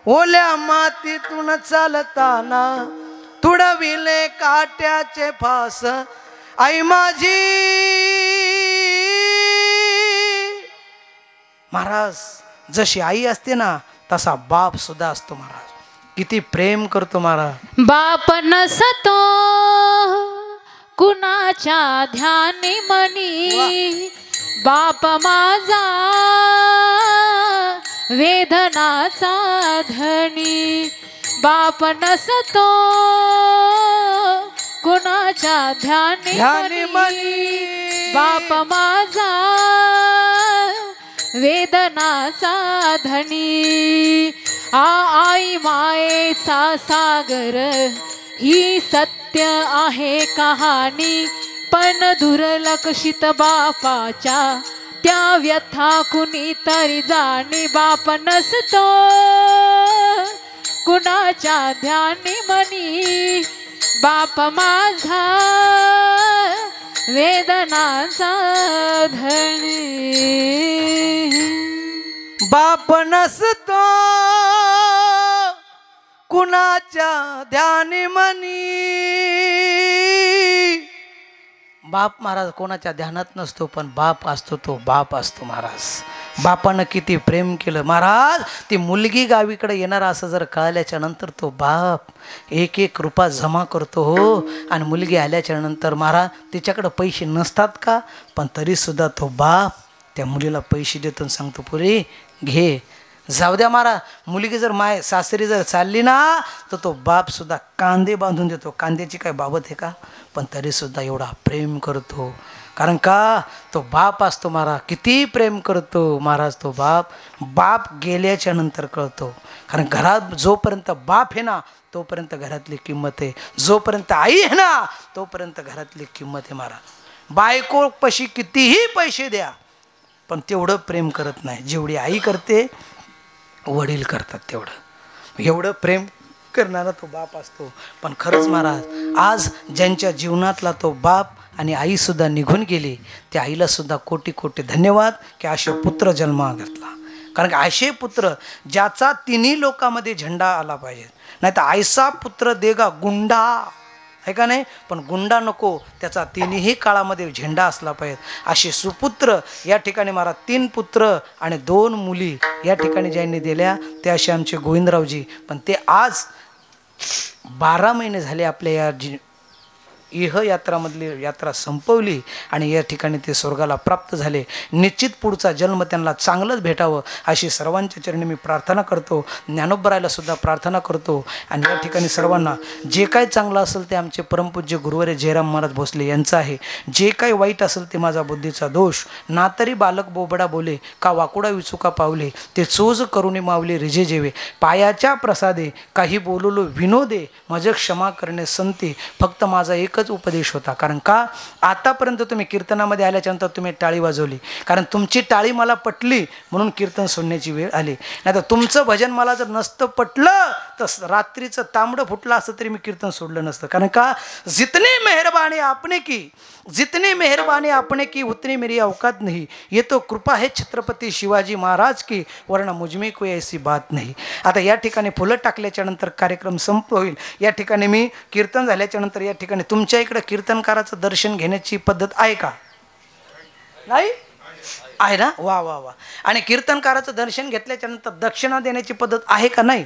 ओल्या मातीतून चालताना तुडविले काट्याचे फास. आई माझी महाराज जशी आई असते ना तसा बाप सुद्धा असतो महाराज. किती प्रेम करतो महाराज. बाप नसतो कुणाच्या ध्यानी मनी. बाप माझा वेदनाचा धनी. बाप नसतो कुणाच्या ध्यानी मनी. बाप माझा वेदनाचा धनी. आई मायेचा सागर ही सत्य आहे कहाणी. पण दुर्लक्षित बापाच्या त्या व्यथा कुणीतरी जाणी. बाप नसतो कुणाच्या ध्यानी मनी. बाप माझा वेदनाचा धनी. बाप नसतो कुणाच्या ध्यानी मनी. बाप महाराज कोणाच्या ध्यानात नसतो, पण बाप असतो तो बाप असतो महाराज. बापानं किती प्रेम केलं महाराज. ती मुलगी गावीकडे येणार असं जर कळल्याच्या नंतर तो बाप एक एक रुपया जमा करतो हो. आणि मुलगी आल्याच्या नंतर महाराज तिच्याकडे पैसे नसतात का, पण तरीसुद्धा तो बाप त्या मुलीला पैसे देतो सांगतो पुरी घे जाऊ द्या महाराज. मुलगी जर सासरी जर चालली ना तर तो बाप सुद्धा कांदे बांधून देतो. कांद्याची काय बाबत आहे का, पण तरीसुद्धा एवढा प्रेम करतो. कारण का तो बाप असतो महाराज. किती प्रेम करतो महाराज तो बाप. बाप गेल्याच्या नंतर कळतो. कारण घरात जोपर्यंत बाप आहे ना तोपर्यंत घरातली किंमत आहे. जोपर्यंत आई आहे ना तोपर्यंत घरातली किंमत आहे महाराज. बायको पशी कितीही पैसे द्या पण तेवढं प्रेम करत नाही जेवढी आई करते, वडील करतात तेवढं. एवढं प्रेम करणारा तो बाप असतो. पण खरंच महाराज आज ज्यांच्या जीवनातला तो बाप आणि आईसुद्धा निघून गेली त्या आईलासुद्धा कोटी कोटी धन्यवाद की असे पुत्र जन्मा घातला. कारण की असे पुत्र ज्याचा तिन्ही लोकांमध्ये झेंडा आला पाहिजे. नाही तर ऐसा पुत्र देगा गुंडा आहे का नाही, पण गुंडा नको, त्याचा तिन्ही काळामध्ये झेंडा असला पाहिजे. असे सुपुत्र या ठिकाणी मला 3 पुत्र आणि 2 मुली या ठिकाणी ज्यांनी दिल्या ते असे आमचे गोविंदरावजी. पण ते आज 12 महिने झाले आपल्या या इह यात्रामधली यात्रा संपवली आणि या ठिकाणी ते स्वर्गाला प्राप्त झाले. निश्चित पुढचा जन्म त्यांना चांगलंच भेटावं अशी सर्वांच्या चरणी मी प्रार्थना करतो. ज्ञानोबरायला सुद्धा प्रार्थना करतो. आणि या ठिकाणी सर्वांना जे काही चांगलं असेल ते आमचे परमपूज्य गुरुवारे जयराम महाराज भोसले यांचं आहे. जे काही वाईट असेल ते माझा बुद्धीचा दोष. ना तरी बालक बोबडा बोले का वाकुडा विचुका पावले, ते चोज करुणे मावले रिजे जेवे. पायाच्या प्रसादे काही बोललो विनोदे, माझं क्षमा करणे संती. फक्त माझा एकच एकच उपदेश होता. कारण का आतापर्यंत तुम्ही कीर्तनामध्ये आल्याच्यानंतर तुम्ही टाळी वाजवली, कारण तुमची टाळी मला पटली म्हणून कीर्तन सोडण्याची वेळ आली. नाही तर तुमचं भजन मला जर नसतं पटलं तर रात्रीचं तांबडं फुटलं असतं तरी मी कीर्तन सोडलं नसतं. कारण का जितनी मेहरबानी आपने की, जितनी मेहरबानी आपने की उतनी मेरी औकात नहीं, ये तो कृपा है छत्रपती शिवाजी महाराज की, वरना मुझमें कोई ऐसी बात नहीं. आता या ठिकाणी फुलं टाकल्याच्या नंतर कार्यक्रम संप होईल. या ठिकाणी मी कीर्तन झाल्याच्या नंतर या ठिकाणी तुमच्या इकडे कीर्तनकाराचं दर्शन घेण्याची पद्धत आहे का? नाही आहे ना? वा वा वा. आणि कीर्तनकाराचं दर्शन घेतल्याच्या नंतर दक्षिणा देण्याची पद्धत आहे का? नाही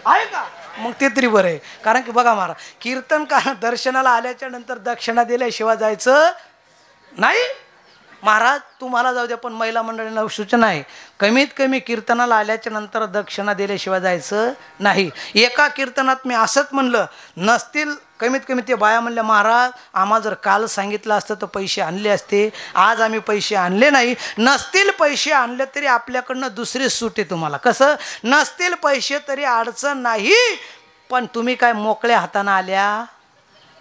आहे का? मग ते तरी बरं आहे. कारण की बघा महाराज, कीर्तनकार दर्शनाला आल्याच्या नंतर दक्षिणा दिल्याशिवाय जायचं नाही. महाराज तुम्हाला जाऊ द्या, पण महिला मंडळींना सूचना आहे, कमीत कमी कीर्तनाला आल्याच्या नंतर दक्षिणा दिल्याशिवाय जायचं नाही. एका कीर्तनात मी असंच म्हणलं, नसतील कमीत कमी ते बाया म्हणल्या, महाराज आम्हाला जर काल सांगितलं असतं तर पैसे आणले असते, आज आम्ही पैसे आणले नाही. नसतील पैसे आणले तरी आपल्याकडनं दुसरी सूट आहे तुम्हाला. कसं? नसतील पैसे तरी अडचण नाही, पण तुम्ही काय मोकळ्या हाताने आल्या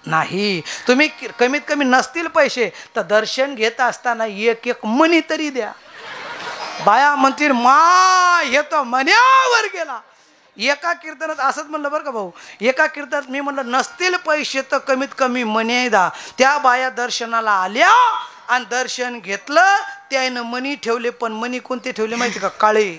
नाही. तुम्ही कमीत कमी नसतील पैसे तर दर्शन घेत असताना एक एक मणी तरी द्या. बाया म्हणतील मा हे तर मन्यावर गेला. एका कीर्तनात असंच म्हणलं बरं का भाऊ, एका कीर्तनात मी म्हणलं नसतील पैसे तर कमीत कमी मणी द्या. त्या बाया दर्शनाला आल्या आणि दर्शन घेतलं, त्यानं मणी ठेवले, पण मणी कोणते ठेवले माहिती का? काळे.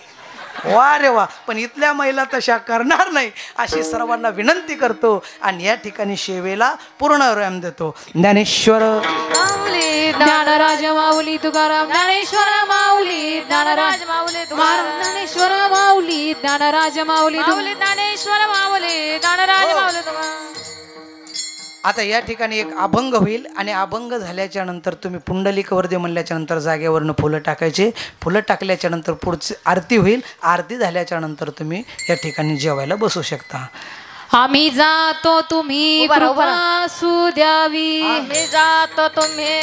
वा रे वा. पण इथल्या महिला तशा करणार नाही अशी सर्वांना विनंती करतो आणि या ठिकाणी सेवेला पूर्ण विराम देतो. ज्ञानेश्वर माऊली ज्ञानराज माऊली तुकाराम ज्ञानेश्वर माऊली ज्ञानराज माऊली तुकाराम ज्ञानेश्वर माऊली ज्ञानराज माऊली माऊली ज्ञानेश्वर माऊली ज्ञानराज माऊली तुकाराम. आता या ठिकाणी एक अभंग होईल आणि अभंग झाल्याच्या नंतर तुम्ही पुंडलिक वर्दे म्हणल्याच्या नंतर जागेवरनं फुलं टाकायचे. फुलं टाकल्याच्या नंतर पुढची आरती होईल. आरती झाल्याच्या नंतर तुम्ही या ठिकाणी जेवायला बसू शकता. आम्ही जातो तुम्ही कृपा सुद्यावी, आम्ही जातो तुम्ही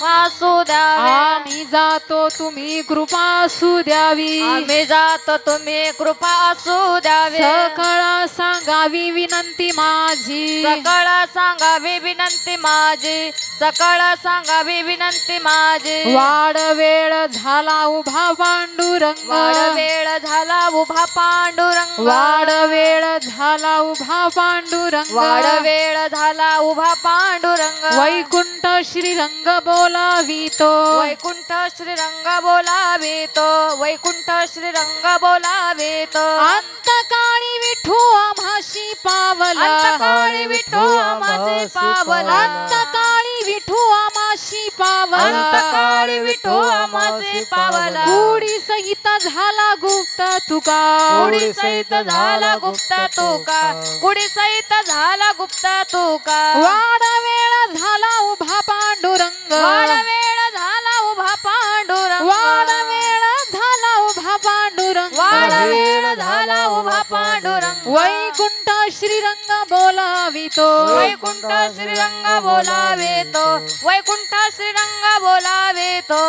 वासू द्यावे, आम्ही जातो तुम्ही कृपा सुद्यावी, आम्ही जातो तुम्ही कृपा असू द्यावे, सकळ सांगावी विनंती माझी, सकळ सांगावी विनंती माझी, सकळ सांगावी विनंती माझी. वाड वेळ झाला उभा पांडुरंग, वाड वेळ झाला उभा पांडुरंग, वाड वेळ झाला उभा पांडुरंग, वाड वेळ झाला उभा पांडुरंग. वैकुंठ श्रीरंग बोलावितो, वैकुंठ श्रीरंग बोलावितो, वैकुंठ श्रीरंग बोलावितो. अंतकाळी विठू आम्हाशी पावला, अंतकाळी विठू आम्हासी पावला, अंतकाळी विठू आम्हाशी पावला, अंतकाळी विठू आम्हासी पावला. गुढी सहित झाला गुप्त तुका, गुढी सहित झाला गुप्त तुका, गुढी सहित झाला गुप्त तुका. वाड वेळ झाला उभा पांडुरंग, वाड वेळ झाला उभा पांडुरंग, वाड वेळ झाला उभा पांडुरंग, वाड वेळ झाला उभा पांडुरंग. वैकुंठ श्रीरंग बोलावितो, वैकुंठ श्रीरंग बोलावेतो, वैकुंठ श्रीरंग बोलावेतो.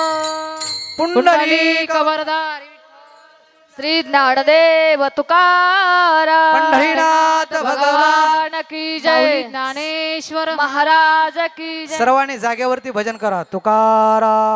पुंडलिक वरदारी श्री ज्ञानदेव तुकाराम पंढरीनाथ भगवान की जय, ज्ञानेश्वर महाराज की जय. सर्वांनी जागेवरती भजन करा. तुकाराम